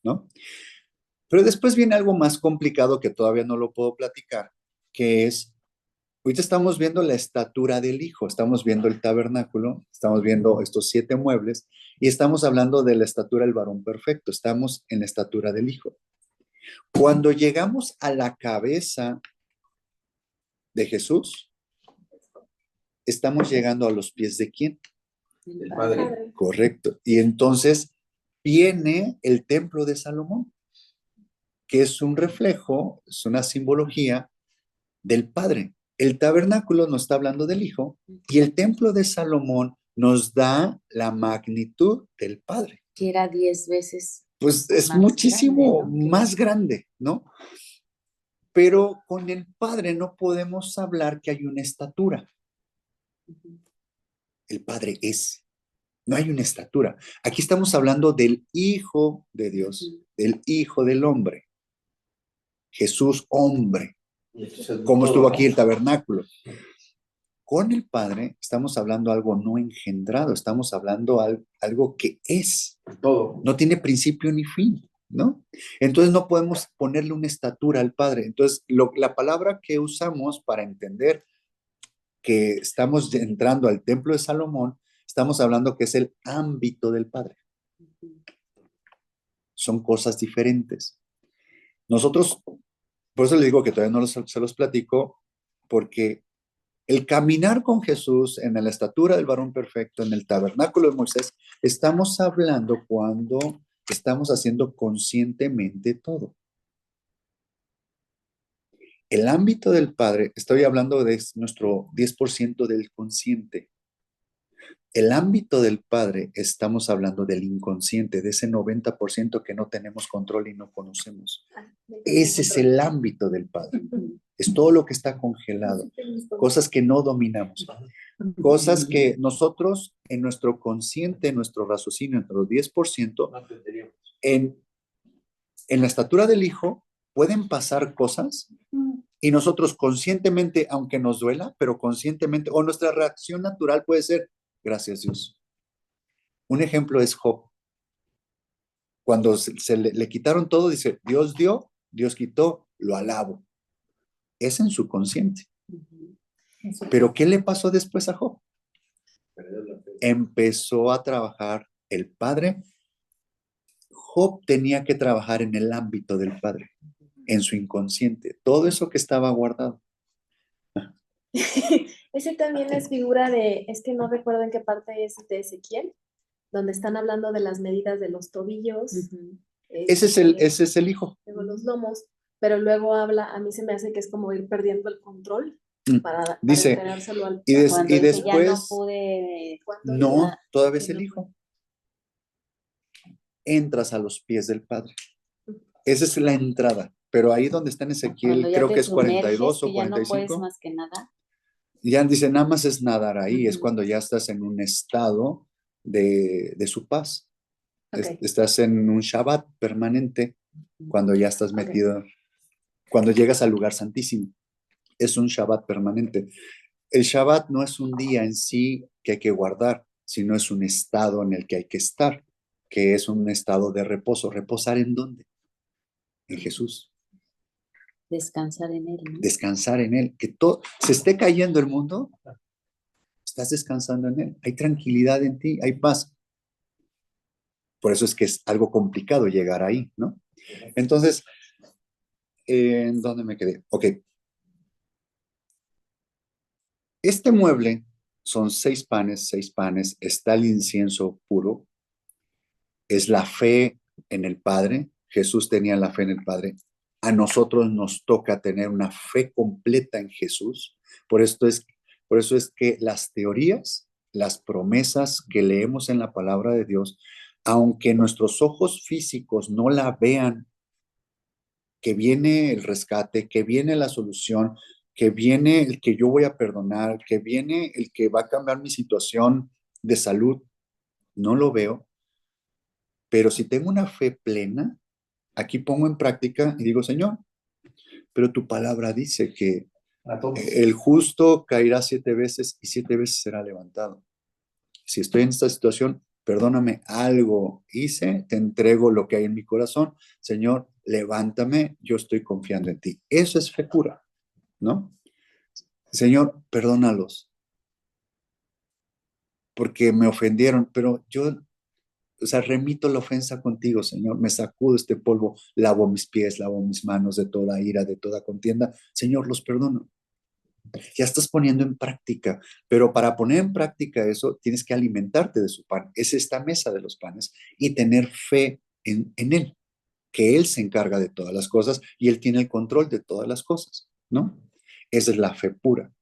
¿no? Pero después viene algo más complicado que todavía no lo puedo platicar, que es ahorita estamos viendo la estatura del Hijo, estamos viendo el tabernáculo, estamos viendo estos 7 muebles y estamos hablando de la estatura del varón perfecto, estamos en la estatura del Hijo. Cuando llegamos a la cabeza de Jesús, estamos llegando a los pies de ¿quién? El Padre. Correcto. Y entonces viene el templo de Salomón, que es un reflejo, es una simbología del Padre. El tabernáculo nos está hablando del Hijo y el templo de Salomón nos da la magnitud del Padre. Que era 10 veces. Pues es Más muchísimo grande, ¿no? más grande, ¿no? Pero con el Padre no podemos hablar que hay una estatura. El Padre es, no hay una estatura. Aquí estamos hablando del Hijo de Dios, del Hijo del hombre. Jesús hombre. Como estuvo aquí el tabernáculo. Con el Padre estamos hablando algo no engendrado, estamos hablando algo que es. Todo. No tiene principio ni fin, ¿no? Entonces no podemos ponerle una estatura al Padre. Entonces la palabra que usamos para entender que estamos entrando al templo de Salomón, estamos hablando que es el ámbito del Padre. Son cosas diferentes. Nosotros, por eso les digo que todavía no se los platico, porque el caminar con Jesús en la estatura del varón perfecto, en el tabernáculo de Moisés, estamos hablando cuando estamos haciendo conscientemente todo. El ámbito del Padre, estoy hablando de nuestro 10% del consciente. El ámbito del Padre, estamos hablando del inconsciente, de ese 90% que no tenemos control y no conocemos. Ese es el ámbito del Padre. Es todo lo que está congelado, cosas que no dominamos, cosas que nosotros en nuestro consciente, en nuestro raciocinio, entre los 10%, No entenderíamos. en la estatura del Hijo pueden pasar cosas y nosotros conscientemente, aunque nos duela, pero conscientemente, o nuestra reacción natural puede ser, gracias Dios. Un ejemplo es Job. Cuando se le quitaron todo, dice, Dios dio, Dios quitó, lo alabo. Es en su consciente. Pero ¿qué le pasó después a Job? Empezó a trabajar el Padre. Job tenía que trabajar en el ámbito del Padre. en su inconsciente, todo eso que estaba guardado. Ese también es figura de, es que no recuerdo en qué parte es de Ezequiel, donde están hablando de las medidas de los tobillos, Ujú. Ese es el hijo. luego los lomos, pero luego habla, a mí se me hace que es como ir perdiendo el control para Dice, entregárselo al Cuando y dice, ya no después, pude, no, todavía es que el no hijo. Entras a los pies del Padre. Esa es la entrada. Pero ahí donde está en cuando Ezequiel, ya creo te que es 42 sumerges, o que ya no puedes 45. más que nada. Ya dice, nada más es nadar ahí, es Ujú. cuando ya estás en un estado de su paz. Ok. Estás en un Shabbat permanente cuando ya estás metido, cuando llegas al lugar santísimo. Es un Shabbat permanente. El Shabbat no es un día en sí que hay que guardar, sino es un estado en el que hay que estar, que es un estado de reposo. ¿Reposar en dónde? En Jesús. Descansar en él, ¿no? Descansar en Él. Que todo se esté cayendo el mundo, estás descansando en Él. Hay tranquilidad en ti, hay paz. Por eso es que es algo complicado llegar ahí, ¿no? Entonces, ¿en dónde me quedé? Ok. Este mueble son 6 panes, está el incienso puro, es la fe en el Padre. Jesús tenía la fe en el Padre. A nosotros nos toca tener una fe completa en Jesús. Por eso es que las teorías, las promesas que leemos en la palabra de Dios, aunque nuestros ojos físicos no la vean, que viene el rescate, que viene la solución, que viene el que yo voy a perdonar, que viene el que va a cambiar mi situación de salud, no lo veo, pero si tengo una fe plena, aquí pongo en práctica y digo, Señor, pero tu palabra dice que A todos. el justo caerá 7 veces y 7 veces será levantado. Si estoy en esta situación, perdóname, algo hice, te entrego lo que hay en mi corazón. Señor, levántame, yo estoy confiando en ti. Eso es fe pura, ¿no? Señor, perdónalos, porque me ofendieron, pero yo, o sea, remito la ofensa contigo, Señor, me sacudo este polvo, lavo mis pies, lavo mis manos de toda ira, de toda contienda. Señor, los perdono. Ya estás poniendo en práctica, pero para poner en práctica eso tienes que alimentarte de su pan. Es esta mesa de los panes y tener fe en Él, que Él se encarga de todas las cosas y Él tiene el control de todas las cosas, ¿no? Esa es la fe pura.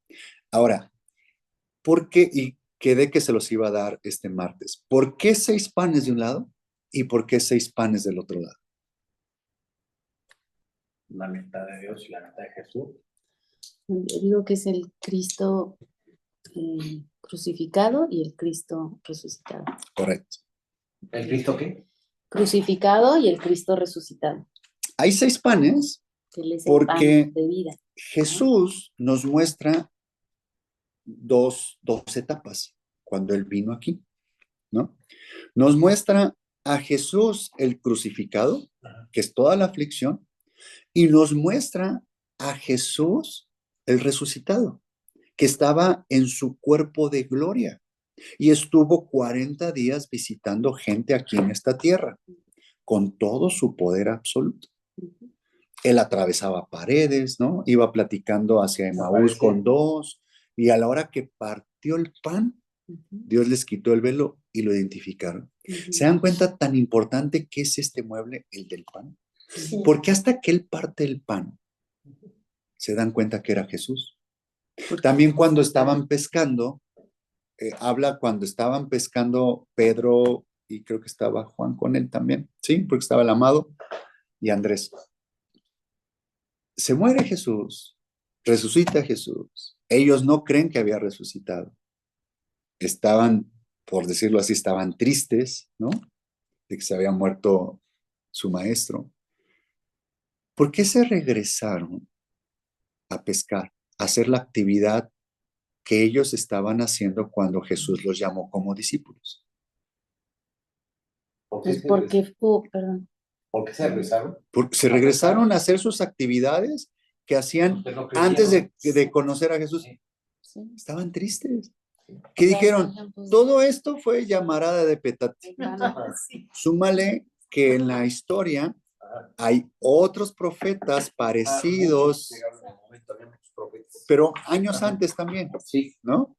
Ahora, ¿por qué? Y quedé que se los iba a dar este martes. ¿Por qué 6 panes de un lado y por qué 6 panes del otro lado? La mitad de Dios y la mitad de Jesús. Yo digo que es el Cristo crucificado y el Cristo resucitado. Correcto. ¿El Cristo qué? Crucificado y el Cristo resucitado. Hay 6 panes Que él es el porque pan de vida. Jesús nos muestra dos etapas cuando Él vino aquí, ¿no? Nos muestra a Jesús el crucificado, que es toda la aflicción, y nos muestra a Jesús el resucitado, que estaba en su cuerpo de gloria y estuvo 40 días visitando gente aquí en esta tierra con todo su poder absoluto. Él atravesaba paredes, ¿no? Iba platicando hacia Emaús con 2 y a la hora que partió el pan, Dios les quitó el velo y lo identificaron. ¿Se dan cuenta tan importante que es este mueble, el del pan? Sí. Porque hasta que Él parte el pan, se dan cuenta que era Jesús. También cuando estaban pescando, habla cuando estaban pescando Pedro y creo que estaba Juan con él también, ¿sí? Porque estaba el amado y Andrés. Se muere Jesús, resucita Jesús. Ellos no creen que había resucitado. Estaban, por decirlo así, estaban tristes, ¿no? De que se había muerto su maestro. ¿Por qué se regresaron a pescar, a hacer la actividad que ellos estaban haciendo cuando Jesús los llamó como discípulos? ¿Por qué Pues se porque, regresaron? perdón, ¿Por qué se regresaron? Porque se regresaron a hacer sus actividades que hacían Ustedes no antes crecieron. de conocer a Jesús. Sí. sí. Estaban tristes. O ¿Qué sea, dijeron? pues, Todo esto fue llamarada de petate. hermano, Sí. Súmale que en la historia hay otros profetas parecidos, Llegaron en el momento, había muchos profetas. pero años Ajá. antes también, Sí. ¿no?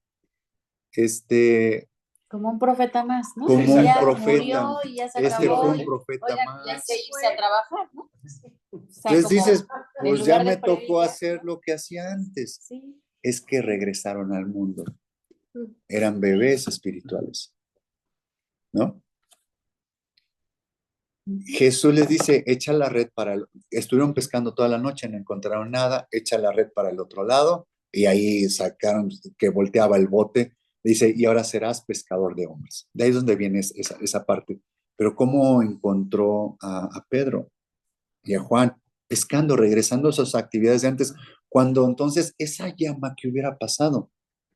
Como un profeta más, ¿no? Como un Ya profeta. murió y ya se Este acabó. fue un y, profeta oigan, más. ya hay que irse a trabajar, ¿no? O sea, Entonces como dices, en pues ya lugar de me tocó predicar, hacer ¿no? lo que hacía antes. Sí. Es que regresaron al mundo. Mm. Eran bebés espirituales, ¿no? Jesús les dice, echa la red estuvieron pescando toda la noche, no encontraron nada, echa la red para el otro lado, y ahí sacaron que volteaba el bote, dice, y ahora serás pescador de hombres. De ahí es donde viene esa parte. Pero ¿cómo encontró a Pedro y a Juan? Pescando, regresando a sus actividades de antes, cuando entonces esa llama que hubiera pasado,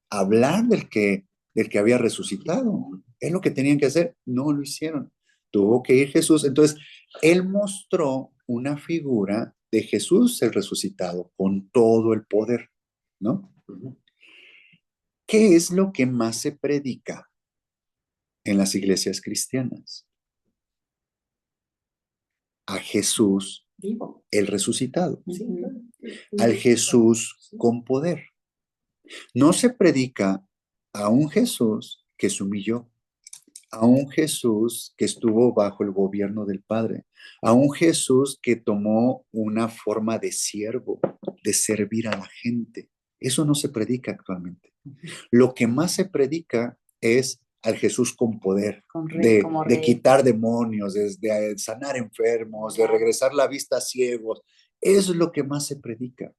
hablar del que había resucitado, es lo que tenían que hacer, no lo hicieron. Tuvo que ir Jesús. Entonces, él mostró una figura de Jesús el resucitado con todo el poder, ¿no? ¿Qué es lo que más se predica en las iglesias cristianas? A Jesús Vivo. el resucitado, Sí, Ujú. al Jesús con poder. No se predica a un Jesús que se humilló, a un Jesús que estuvo bajo el gobierno del Padre, a un Jesús que tomó una forma de siervo, de servir a la gente. Eso no se predica actualmente. Lo que más se predica es al Jesús con poder, Como de rey. quitar demonios, de sanar enfermos, de regresar la vista a ciegos. Eso es lo que más se predica,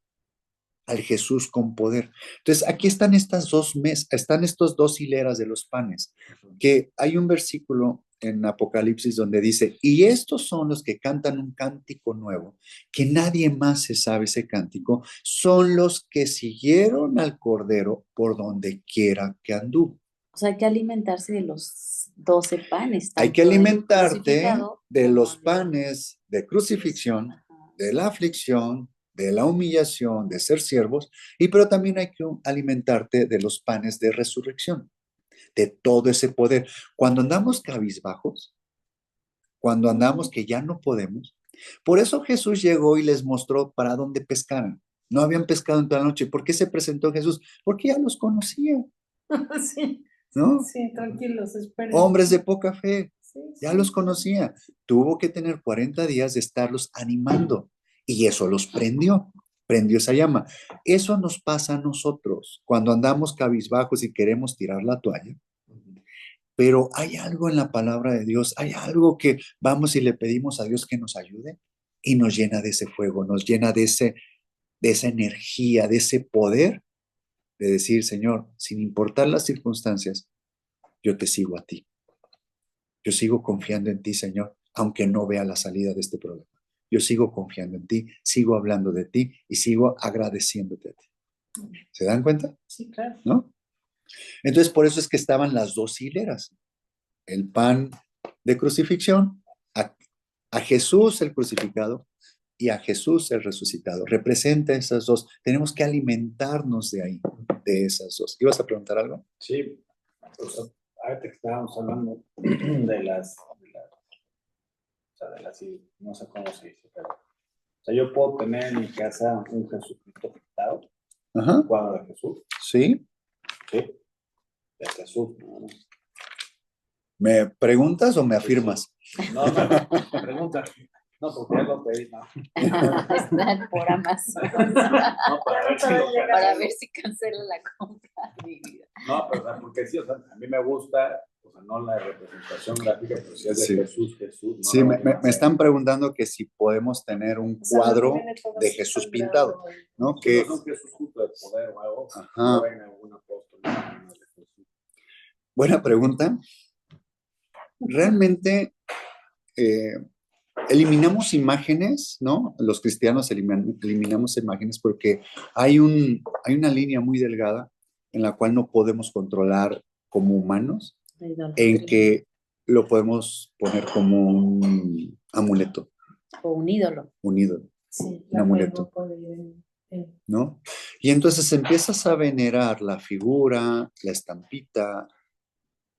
al Jesús con poder. Entonces, aquí están están estos dos hileras de los panes, que hay un versículo en Apocalipsis donde dice, y estos son los que cantan un cántico nuevo, que nadie más se sabe ese cántico, son los que siguieron al Cordero por donde quiera que anduvo. O sea, hay que alimentarse de los 12 panes. Hay que tanto del alimentarte crucificado de como los panes de crucifixión, Ajá. de la aflicción, de la humillación, de ser siervos, pero también hay que alimentarte de los panes de resurrección, de todo ese poder. Cuando andamos cabizbajos, cuando andamos que ya no podemos, por eso Jesús llegó y les mostró para dónde pescaran. No habían pescado en toda la noche. ¿Por qué se presentó Jesús? Porque ya los conocía, Sí, ¿no? sí, tranquilos, esperen. Hombres de poca fe, Sí, ya sí. los conocía. Tuvo que tener 40 días de estarlos animando y eso los prendió esa llama. Eso nos pasa a nosotros cuando andamos cabizbajos y queremos tirar la toalla. Pero hay algo en la palabra de Dios, hay algo que vamos y le pedimos a Dios que nos ayude y nos llena de ese fuego, nos llena de esa energía, de ese poder de decir, Señor, sin importar las circunstancias, yo te sigo a ti. Yo sigo confiando en ti, Señor, aunque no vea la salida de este problema. Yo sigo confiando en ti, sigo hablando de ti y sigo agradeciéndote a ti. ¿Se dan cuenta? Sí, claro. ¿No? Entonces, por eso es que estaban las dos hileras. El pan de crucifixión, a Jesús el crucificado y a Jesús el resucitado. Representa esas dos. Tenemos que alimentarnos de ahí, de esas dos. ¿Ibas a preguntar algo? Sí, pues, ahorita que estábamos hablando no sé cómo se dice, pero, o sea, yo puedo tener en mi casa un Jesucristo pintado, Ajá. un cuadro de Jesús, Sí. ¿sí? De Jesús, ¿no? ¿Me preguntas o me afirmas? No, pregunta. No, porque ya lo pedí, no. Están por Amazon. No, Para ver si cancela la compra de mi vida. No, pero o sea, porque sí, o sea, a mí me gusta, o sea, no la representación gráfica, pero sí es de Sí. Jesús. No Sí, la me última están preguntando que si podemos tener un O sea, lo cuadro tiene todo de así Jesús sangrado pintado, y- ¿no? cena. Que No, Jesús justo de poder o algo. Ajá. No ven algún apóstol. No, de Jesús. Buena pregunta. Realmente eliminamos imágenes, ¿no? Los cristianos eliminamos imágenes porque hay una línea muy delgada en la cual no podemos controlar como humanos, en que lo podemos poner como un amuleto, O un ídolo. un ídolo, Sí, un la fe amuleto, no puede ir en- ¿no? Y entonces empiezas a venerar la figura, la estampita,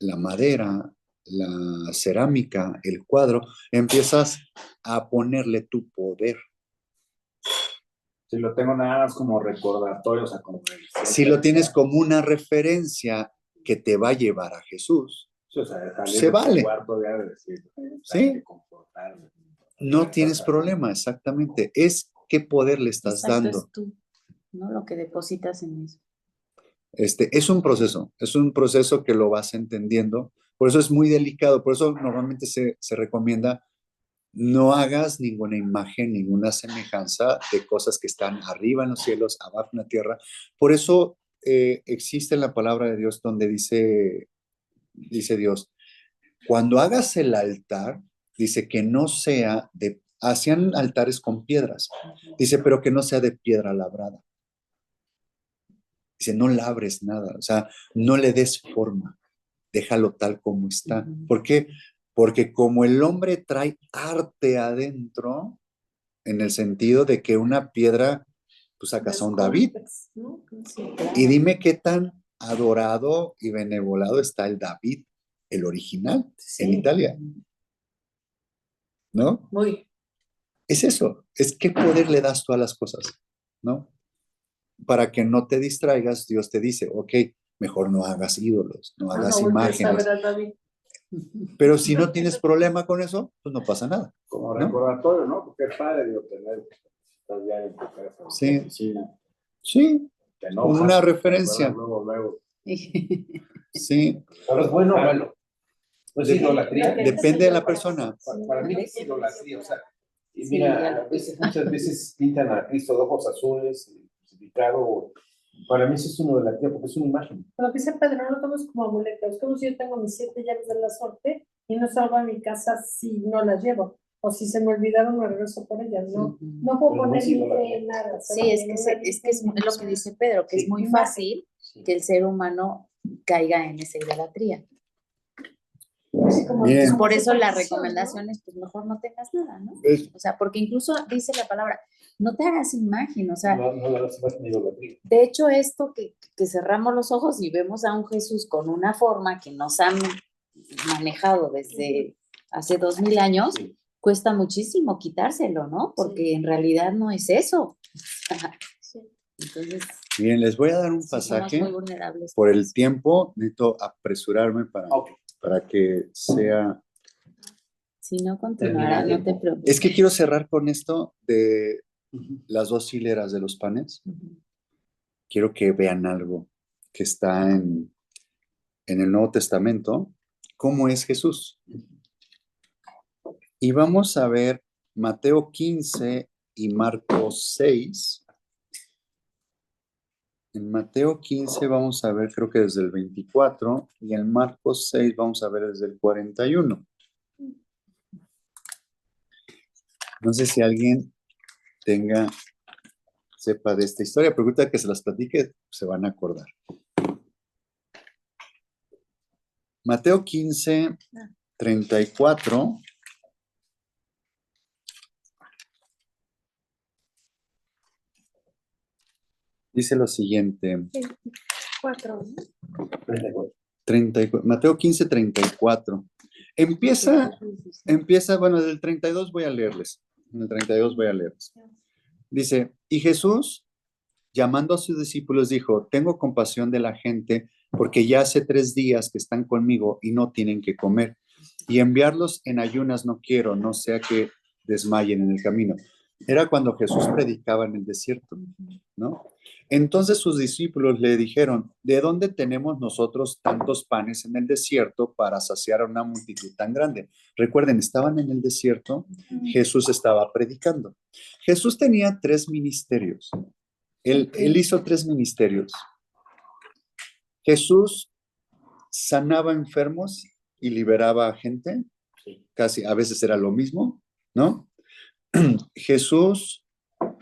la madera, la cerámica, el cuadro, empiezas a ponerle tu poder. Si lo tengo nada más como recordatorio, o sea, como Si lo tienes como una referencia que te va a llevar a Jesús, sí, o sea, salir se de tu vale. cuarto ya de decir, Sí. hay que comportarme. No tienes problema, exactamente. Es qué poder le estás Exacto, dando. es tú, ¿no? Lo que depositas en eso. Es un proceso que lo vas entendiendo. Por eso es muy delicado. Por eso normalmente se recomienda no hagas ninguna imagen, ninguna semejanza de cosas que están arriba en los cielos, abajo en la tierra. Por eso existe en la palabra de Dios donde dice Dios, cuando hagas el altar, dice que no sea hacían altares con piedras. Dice, pero que no sea de piedra labrada. Dice, no labres nada, o sea, no le des forma, déjalo tal como está. ¿Por qué? Porque como el hombre trae arte adentro, en el sentido de que una piedra, pues sacas a un David. ¿No? Sí, claro. Y dime qué tan adorado y benevolado está el David, el original, Sí. en Italia, ¿no? Muy. Es eso, es qué poder le das tú a las cosas, ¿no? Para que no te distraigas, Dios te dice, ok, mejor no hagas ídolos, no hagas No voltees a imágenes. ver a David. Pero si no tienes problema con eso, pues no pasa nada. Como ¿no? recordatorio, ¿no? Porque es padre de obtener, estás ya en tu casa, Sí. en tu oficina, Sí, te enojas, una te referencia. acuerdas luego. Sí, Pero es bueno o malo. No es idolatría. depende de la persona. Para mí es idolatría, o sea, y Sí, ya mira, lo a veces, muchas veces pintan a Cristo de ojos azules, crucificado. Para mí eso es una idolatría porque es una imagen. Pero dice Pedro, no lo tomes como amuleto. Es como si yo tengo mis 7 llaves de la suerte y no salgo a mi casa si no las llevo. O si se me olvidaron, me regreso por ellas. No, no puedo Pero no poner es mi idolatría. fe en nada. Sí, es lo que dice Pedro, que Sí. es muy fácil que el ser humano caiga en esa idolatría. Bien. Pues por eso la recomendación es, pues mejor no tengas nada, ¿no? O sea, porque incluso dice la palabra, no te hagas imagen, o sea, No es una idolatría. de hecho esto que cerramos los ojos y vemos a un Jesús con una forma que nos han manejado desde hace 2000 años, Sí. cuesta muchísimo quitárselo, ¿no? Porque en realidad no es eso. Entonces, Bien, les voy a dar un sí somos pasaje. muy vulnerables. Por el tiempo, necesito apresurarme para que sea... Si no continuará, no te preocupes. Es que quiero cerrar con esto de las 2 hileras de los panes. Quiero que vean algo que está en el Nuevo Testamento, cómo es Jesús. Y vamos a ver Mateo 15 y Marcos 6. En Mateo 15 vamos a ver, creo que desde el 24, y en Marcos 6 vamos a ver desde el 41. No sé si alguien sepa de esta historia, pero ahorita que se las platique, se van a acordar. Mateo 15, 34. Dice lo siguiente. 4. 34, Mateo 15, 34. Empieza, bueno, del 32 voy a leerles. En el 32 voy a leerles. Dice, y Jesús, llamando a sus discípulos, dijo, tengo compasión de la gente porque ya hace 3 días que están conmigo y no tienen que comer. Y enviarlos en ayunas no quiero, no sea que desmayen en el camino. Era cuando Jesús predicaba en el desierto, ¿no? Entonces sus discípulos le dijeron, ¿de dónde tenemos nosotros tantos panes en el desierto para saciar a una multitud tan grande? Recuerden, estaban en el desierto, Jesús estaba predicando. Jesús tenía 3 ministerios. Él hizo 3 ministerios. Jesús sanaba enfermos y liberaba a gente. Casi a veces era lo mismo, ¿no? Jesús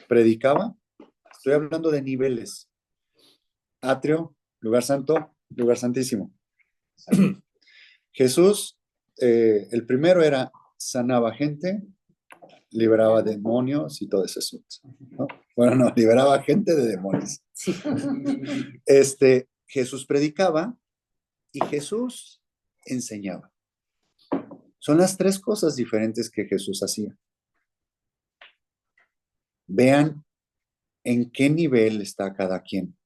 predicaba. Estoy hablando de niveles. Atrio, lugar santo, lugar santísimo. Jesús, el primero era sanaba gente, liberaba demonios y todo eso, ¿no? Bueno, no, liberaba gente de demonios. Sí. Jesús predicaba y Jesús enseñaba. Son las tres cosas diferentes que Jesús hacía. Vean en qué nivel está cada quien.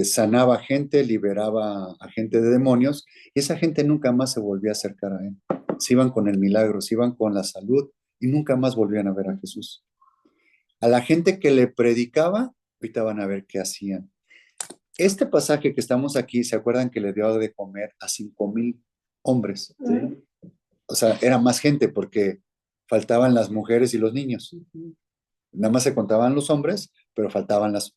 Sanaba gente, liberaba a gente de demonios, y esa gente nunca más se volvía a acercar a él. Se iban con el milagro, se iban con la salud, y nunca más volvían a ver a Jesús. A la gente que le predicaba, ahorita van a ver qué hacían. Este pasaje que estamos aquí, ¿se acuerdan que le dio de comer a 5,000 hombres? Ujú. O sea, era más gente porque faltaban las mujeres y los niños. Nada más se contaban los hombres, pero faltaban las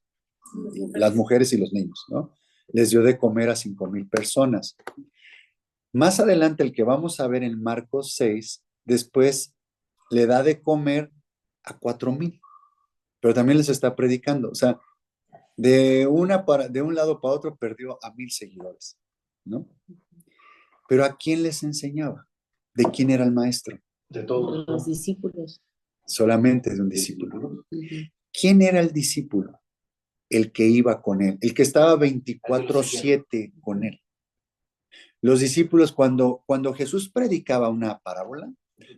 mujeres y los niños, ¿no? Les dio de comer a 5,000 personas. Más adelante, el que vamos a ver en Marcos 6, después le da de comer a 4,000, pero también les está predicando. O sea, de un lado para otro perdió a 1,000 seguidores, ¿no? Pero ¿a quién les enseñaba? ¿De quién era el maestro? De todos. Los discípulos. Solamente de un discípulo. Ujú. ¿Quién era el discípulo? El que iba con él, el que estaba 24/7 con él. Los discípulos, cuando Jesús predicaba una parábola,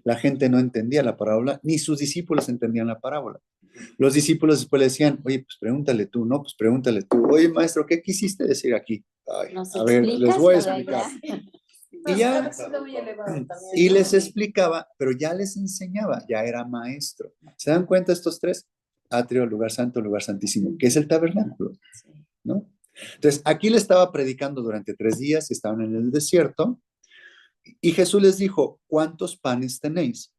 la gente no entendía la parábola, ni sus discípulos entendían la parábola. Los discípulos después le decían, oye, pues pregúntale tú, ¿no? Pues pregúntale tú. Oye, maestro, ¿qué quisiste decir aquí? Ay, ¿Nos a ver, les explicas voy a lo de explicar. allá? Y ya, Ha sido muy elevado también, y ¿no? les explicaba, pero ya les enseñaba, ya era maestro. ¿Se dan cuenta estos tres? Atrio, lugar santo, lugar santísimo, que es el tabernáculo, Sí. ¿no? Entonces, aquí le estaba predicando durante 3 días, estaban en el desierto, y Jesús les dijo, ¿cuántos panes tenéis?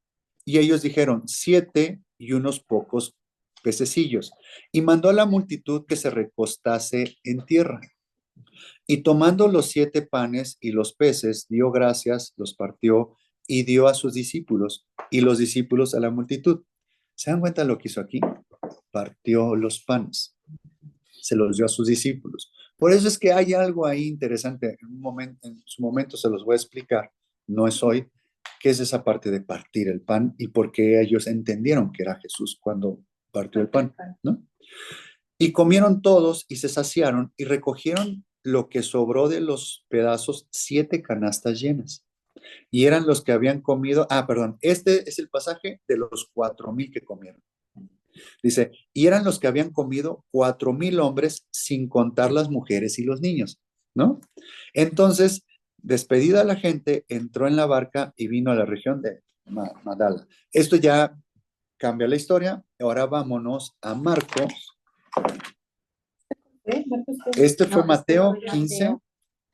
Y ellos dijeron, 7 y unos pocos pececillos. Y mandó a la multitud que se recostase en tierra. Y tomando los 7 panes y los peces, dio gracias, los partió y dio a sus discípulos, y los discípulos a la multitud. ¿Se dan cuenta lo que hizo aquí? Partió los panes, se los dio a sus discípulos. Por eso es que hay algo ahí interesante. En su momento se los voy a explicar, no es hoy, qué es esa parte de partir el pan y por qué ellos entendieron que era Jesús cuando partió el pan, ¿no? Y comieron todos y se saciaron y recogieron lo que sobró de los pedazos, 7 canastas llenas. Y eran los que habían comido, perdón, este es el pasaje de los 4,000 que comieron. Dice, y eran los que habían comido 4,000 hombres sin contar las mujeres y los niños, ¿no? Entonces, despedida la gente, entró en la barca y vino a la región de Magdala. Esto ya cambia la historia. Ahora vámonos a Marcos. Marcos, Este fue No, Mateo este fue 15.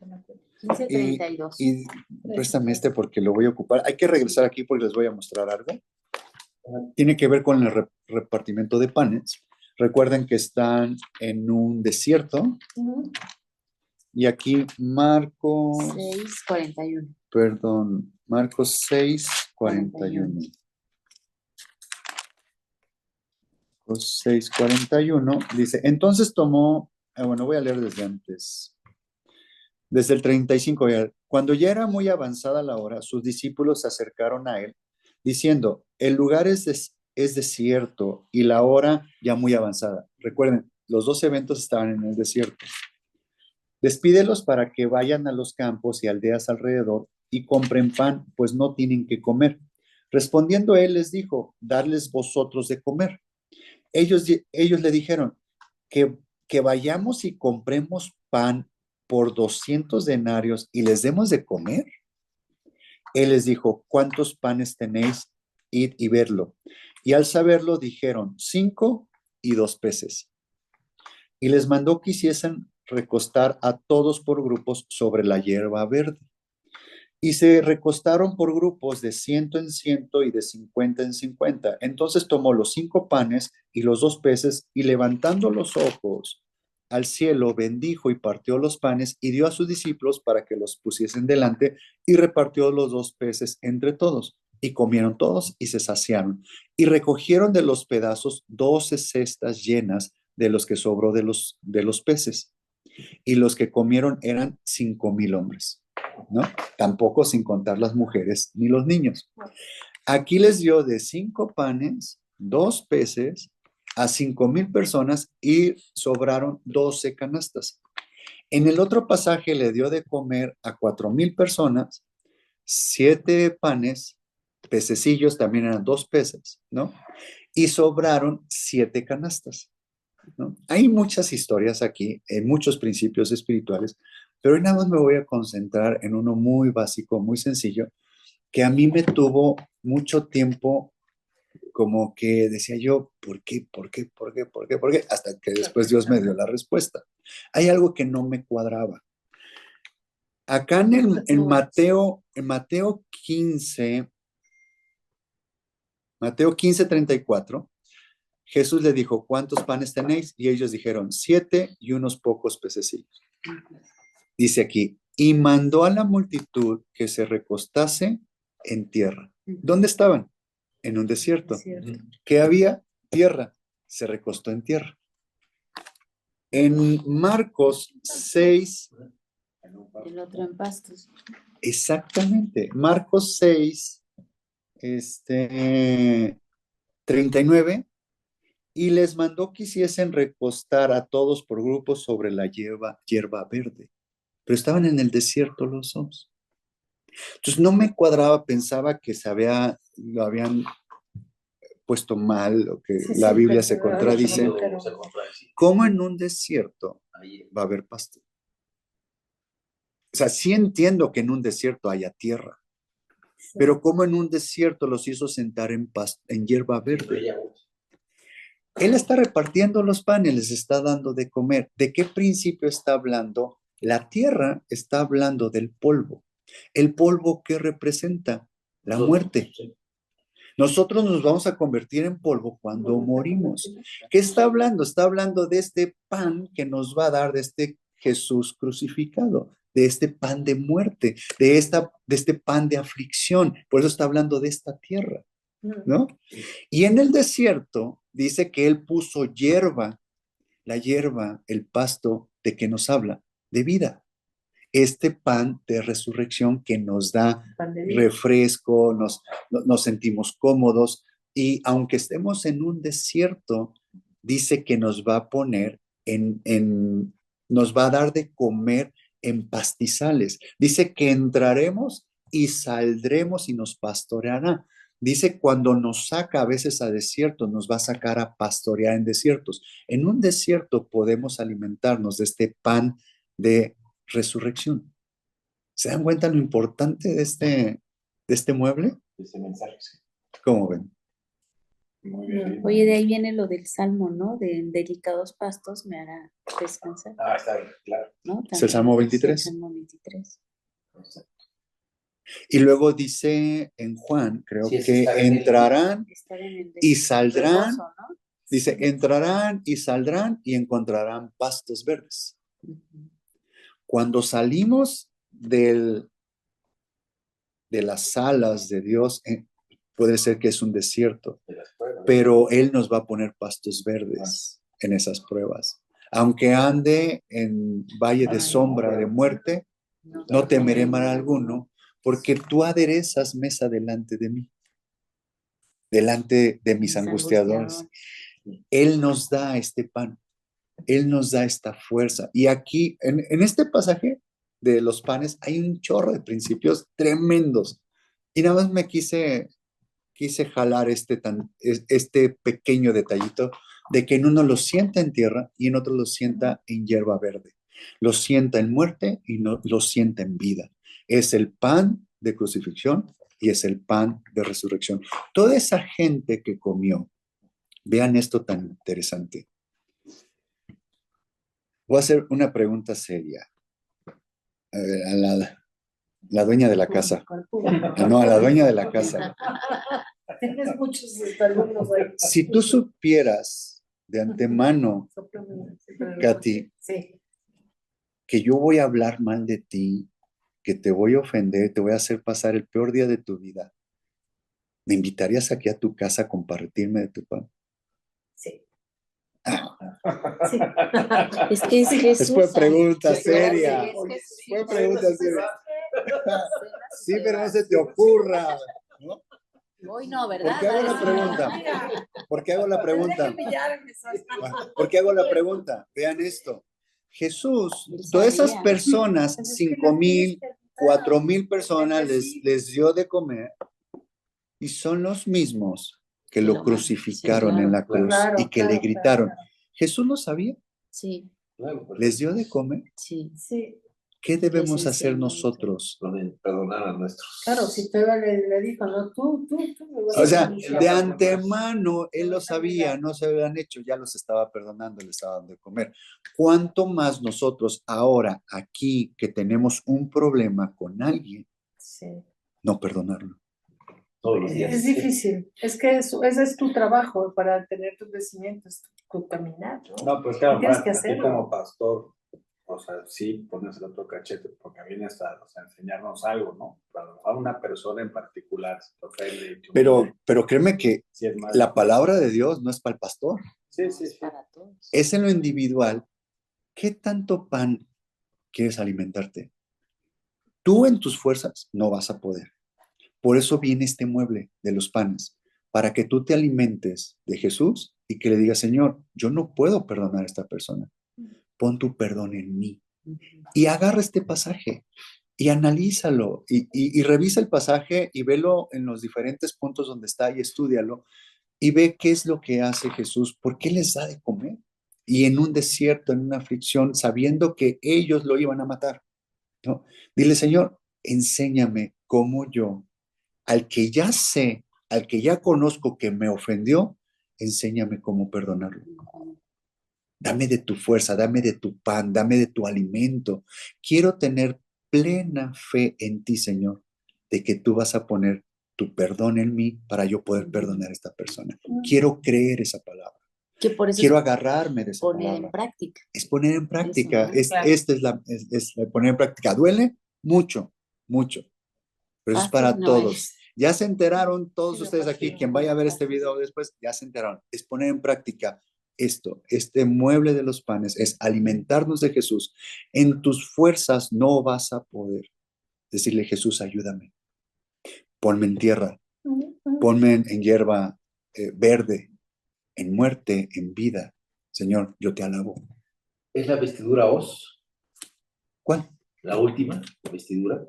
Mateo 15:32. Y préstame este porque lo voy a ocupar. Hay que regresar aquí porque les voy a mostrar algo. Tiene que ver con el repartimiento de panes. Recuerden que están en un desierto. Ujú. Y aquí Marcos 6:41. Perdón, Marcos 6:41. Marcos 6:41 dice, entonces tomó, bueno, voy a leer desde antes. Desde el 35, cuando ya era muy avanzada la hora, sus discípulos se acercaron a él, diciendo, el lugar es desierto y la hora ya muy avanzada. Recuerden, los 2 eventos estaban en el desierto. Despídelos para que vayan a los campos y aldeas alrededor y compren pan, pues no tienen que comer. Respondiendo él les dijo, darles vosotros de comer. Ellos le dijeron, que vayamos y compremos pan por 200 denarios y les demos de comer. Él les dijo, ¿cuántos panes tenéis? Id y verlo. Y al saberlo dijeron, 5 y 2 peces. Y les mandó que hiciesen recostar a todos por grupos sobre la hierba verde. Y se recostaron por grupos de 100 en 100 y de 50 en 50. Entonces tomó los 5 panes y los 2 peces y levantando los ojos al cielo, bendijo y partió los panes y dio a sus discípulos para que los pusiesen delante y repartió los 2 peces entre todos. Y comieron todos y se saciaron. Y recogieron de los pedazos 12 cestas llenas de los que sobró de los peces. Y los que comieron eran 5,000 hombres, ¿no? Tampoco sin contar las mujeres ni los niños. Aquí les dio de 5 panes, 2 peces a 5,000 personas y sobraron 12 canastas. En el otro pasaje le dio de comer a 4,000 personas, 7 panes, pececillos también eran 2 peces, ¿no? Y sobraron 7 canastas, ¿no? Hay muchas historias aquí, muchos principios espirituales, pero hoy nada más me voy a concentrar en uno muy básico, muy sencillo, que a mí me tuvo mucho tiempo como que decía yo, ¿por qué? ¿Por qué? ¿Por qué? ¿Por qué? ¿Por qué? Hasta que después Dios me dio la respuesta. Hay algo que no me cuadraba. Acá en Mateo 15, Mateo 15:34, Jesús le dijo, ¿cuántos panes tenéis? Y ellos dijeron, 7 y unos pocos pececillos. Dice aquí, y mandó a la multitud que se recostase en tierra. ¿Dónde estaban? En un desierto. ¿Qué había? Tierra. Se recostó en tierra. En Marcos 6. El otro en pastos. Exactamente. Marcos 6, 39. Y les mandó que hiciesen recostar a todos por grupos sobre la hierba verde. Pero estaban en el desierto los dos. Entonces no me cuadraba, pensaba que lo habían puesto mal o que Sí, la sí, Biblia pero se claro, contradice. Se contradice. ¿Cómo en un desierto va a haber pasto? O sea, sí entiendo que en un desierto haya tierra, pero ¿cómo en un desierto los hizo sentar en hierba verde? Él está repartiendo los panes, les está dando de comer. ¿De qué principio está hablando? La tierra está hablando del polvo. ¿El polvo qué representa? La muerte. Nosotros nos vamos a convertir en polvo cuando morimos. ¿Qué está hablando? Está hablando de este pan que nos va a dar, de este Jesús crucificado, de este pan de muerte, de este pan de aflicción. Por eso está hablando de esta tierra, ¿no? Y en el desierto dice que él puso hierba, la hierba, el pasto, ¿de qué nos habla? De vida. Este pan de resurrección que nos da refresco, nos sentimos cómodos y aunque estemos en un desierto, dice que nos va a poner nos va a dar de comer en pastizales. Dice que entraremos y saldremos y nos pastoreará. Dice cuando nos saca a veces a desiertos, nos va a sacar a pastorear en desiertos. En un desierto podemos alimentarnos de este pan de resurrección. ¿Se dan cuenta lo importante de este mueble? Ese mensaje. ¿Cómo ven? Muy bien. Oye, de ahí viene lo del salmo, ¿no? De delicados pastos me hará descansar, Ah, está bien, claro. ¿no? Es el Salmo 23. El Salmo 23. Y luego dice en Juan, creo Sí, que estar en el- entrarán Estar en el y saldrán, reposo, ¿no? dice, entrarán y saldrán y encontrarán pastos verdes. Ujú. Cuando salimos de las alas de Dios, puede ser que es un desierto, de las pruebas. pero Él nos va a poner pastos verdes en esas pruebas. Aunque ande en valle de sombra de muerte, no temeré mal alguno, porque tú aderezas mesa delante de mí, delante de mis angustiadores. Él nos da este pan, Él nos da esta fuerza. Y aquí, en este pasaje de los panes, hay un chorro de principios tremendos. Y nada más me quise jalar este pequeño detallito de que en uno lo sienta en tierra y en otro lo sienta en hierba verde. Lo sienta en muerte y no lo sienta en vida. Es el pan de crucifixión y es el pan de resurrección. Toda esa gente que comió, vean esto tan interesante. Voy a hacer una pregunta seria a la dueña de la casa. No, a la dueña de la casa. Tienes muchos alumnos ahí. Si tú supieras de antemano, Katy, Sí. que yo voy a hablar mal de ti, que te voy a ofender, te voy a hacer pasar el peor día de tu vida, ¿me invitarías aquí a tu casa a compartirme de tu pan? Sí. Sí. Es que es Jesús. Es fue pregunta Sí, claro, seria. es Jesús. Fue pregunta seria. Sí, pero no se te ocurra, ¿no? Hoy no, ¿verdad? ¿Por qué hago la pregunta? ¿Por qué hago la pregunta? ¿Por qué hago la pregunta? Vean esto. Jesús, todas esas personas, 5,000, 4,000 personas les dio de comer y son los mismos que lo Sí, crucificaron claro. en la cruz Claro, y que le claro, gritaron. claro. Jesús lo sabía, Sí, Claro, pero les dio de comer. sí. Sí, ¿Qué debemos Les hacer enseñó. nosotros? perdonar a nuestros. claro, si Pedro le dijo, no, tú me vas O a sea, denunciar. de antemano él lo sabía, no se habían hecho, ya los estaba perdonando, le estaba dando de comer. ¿Cuánto más nosotros ahora aquí que tenemos un problema con alguien, Sí. no perdonarlo? Todos los días. Es difícil, es que ese es tu trabajo para tener tu crecimiento, es tu caminar, ¿no? No, pues claro, Tienes que a ti hacerlo. como pastor, o sea, sí pones el otro cachete porque vienes a, o sea, enseñarnos algo, ¿no? A una persona en particular, si te ofende y te humilla, Pero créeme que sí es más la difícil. palabra de Dios no es para el pastor, Sí, sí, Es sí. para todos. es en lo individual. ¿Qué tanto pan quieres alimentarte? Tú en tus fuerzas no vas a poder. Por eso viene este mueble de los panes, para que tú te alimentes de Jesús y que le digas, Señor, yo no puedo perdonar a esta persona. Pon tu perdón en mí. Y agarra este pasaje y analízalo y revisa el pasaje y velo en los diferentes puntos donde está y estúdialo y ve qué es lo que hace Jesús, por qué les da de comer. Y en un desierto, en una aflicción, sabiendo que ellos lo iban a matar, ¿no? Dile, Señor, enséñame cómo yo, al que ya sé, al que ya conozco que me ofendió, enséñame cómo perdonarlo. Dame de tu fuerza, dame de tu pan, dame de tu alimento. Quiero tener plena fe en ti, Señor, de que tú vas a poner tu perdón en mí para yo poder perdonar a esta persona. Quiero creer esa palabra. Que por eso Quiero es agarrarme de esa poner palabra. en práctica. Es poner en práctica. Eso, ¿no? Claro. Esta es poner en práctica. ¿Duele? Mucho, mucho. Pero eso es Fácil para no todos. es. Ya se enteraron todos Sí, ustedes aquí, fácil. quien vaya a ver este video después, ya se enteraron. Es poner en práctica esto, este mueble de los panes, es alimentarnos de Jesús. En tus fuerzas no vas a poder decirle, Jesús, ayúdame. Ponme en tierra, ponme en hierba verde, en muerte, en vida. Señor, yo te alabo. ¿Es la vestidura os? ¿Cuál? La última vestidura.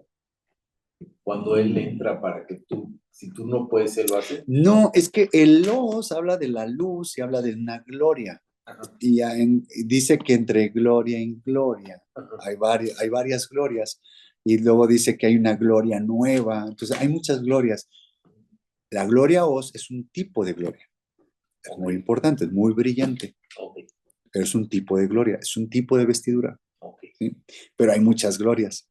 Cuando él entra para que tú, si tú no puedes, él lo hace. No, es que el Logos habla de la luz y habla de una gloria. Ajá, Y dice que entre gloria y gloria ajá. hay varias glorias. Y luego dice que hay una gloria nueva. Entonces, hay muchas glorias. La gloria os es un tipo de gloria. Es muy importante, es muy brillante. Ok, Pero es un tipo de gloria, es un tipo de vestidura. ok. ¿Sí? Pero hay muchas glorias.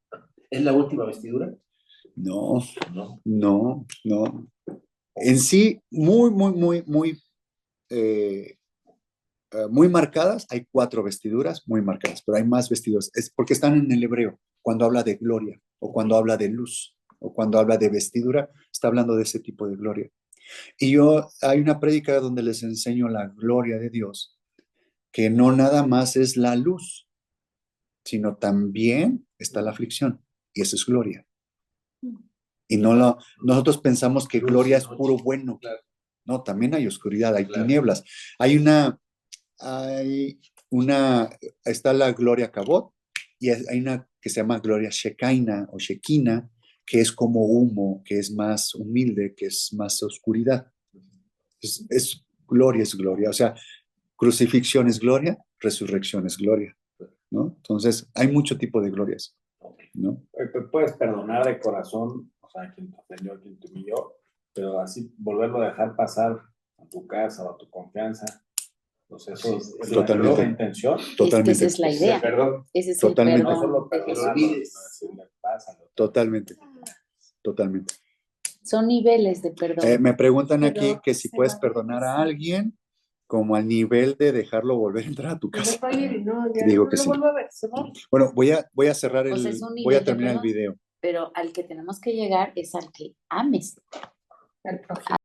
¿Es la última vestidura? No, No. no, no. En sí, muy marcadas, hay 4 vestiduras muy marcadas, pero hay más vestiduras. Es porque están en el hebreo. Cuando habla de gloria, o cuando habla de luz, o cuando habla de vestidura, está hablando de ese tipo de gloria. Y hay una prédica donde les enseño la gloria de Dios, que no nada más es la luz, sino también está la aflicción, y eso es gloria. Y nosotros pensamos que gloria es puro bueno. Claro. No, también hay oscuridad, hay Claro. tinieblas. Hay una, está la gloria Cabot, y hay una que se llama gloria Shekinah o Shekinah, que es como humo, que es más humilde, que es más oscuridad. Es gloria. O sea, crucifixión es gloria, resurrección es gloria, ¿no? Entonces, hay mucho tipo de glorias, ¿no? Puedes perdonar de corazón, o sea, a quien te ofendió, quien te humilló, pero así volverlo a dejar pasar a tu casa o a tu confianza. Entonces, eso Sí, es totalmente. la intención. Totalmente. Es que esa es la idea. Perdón. Ese es Totalmente. el No perdón solo de Jesús. perdonarlo, sino decirle, pásalo. Totalmente. Totalmente. Son niveles de perdón. Me preguntan Pero aquí que si se puedes va a perdonar a decir. alguien como al nivel de dejarlo volver a entrar a tu Se casa. va a ir y no, ya Digo no que lo sí. vuelvo a ver, se va. Bueno, voy a cerrar O sea, es un voy a nivel de terminar el perdón. video. Pero al que tenemos que llegar es al que ames. El prójimo.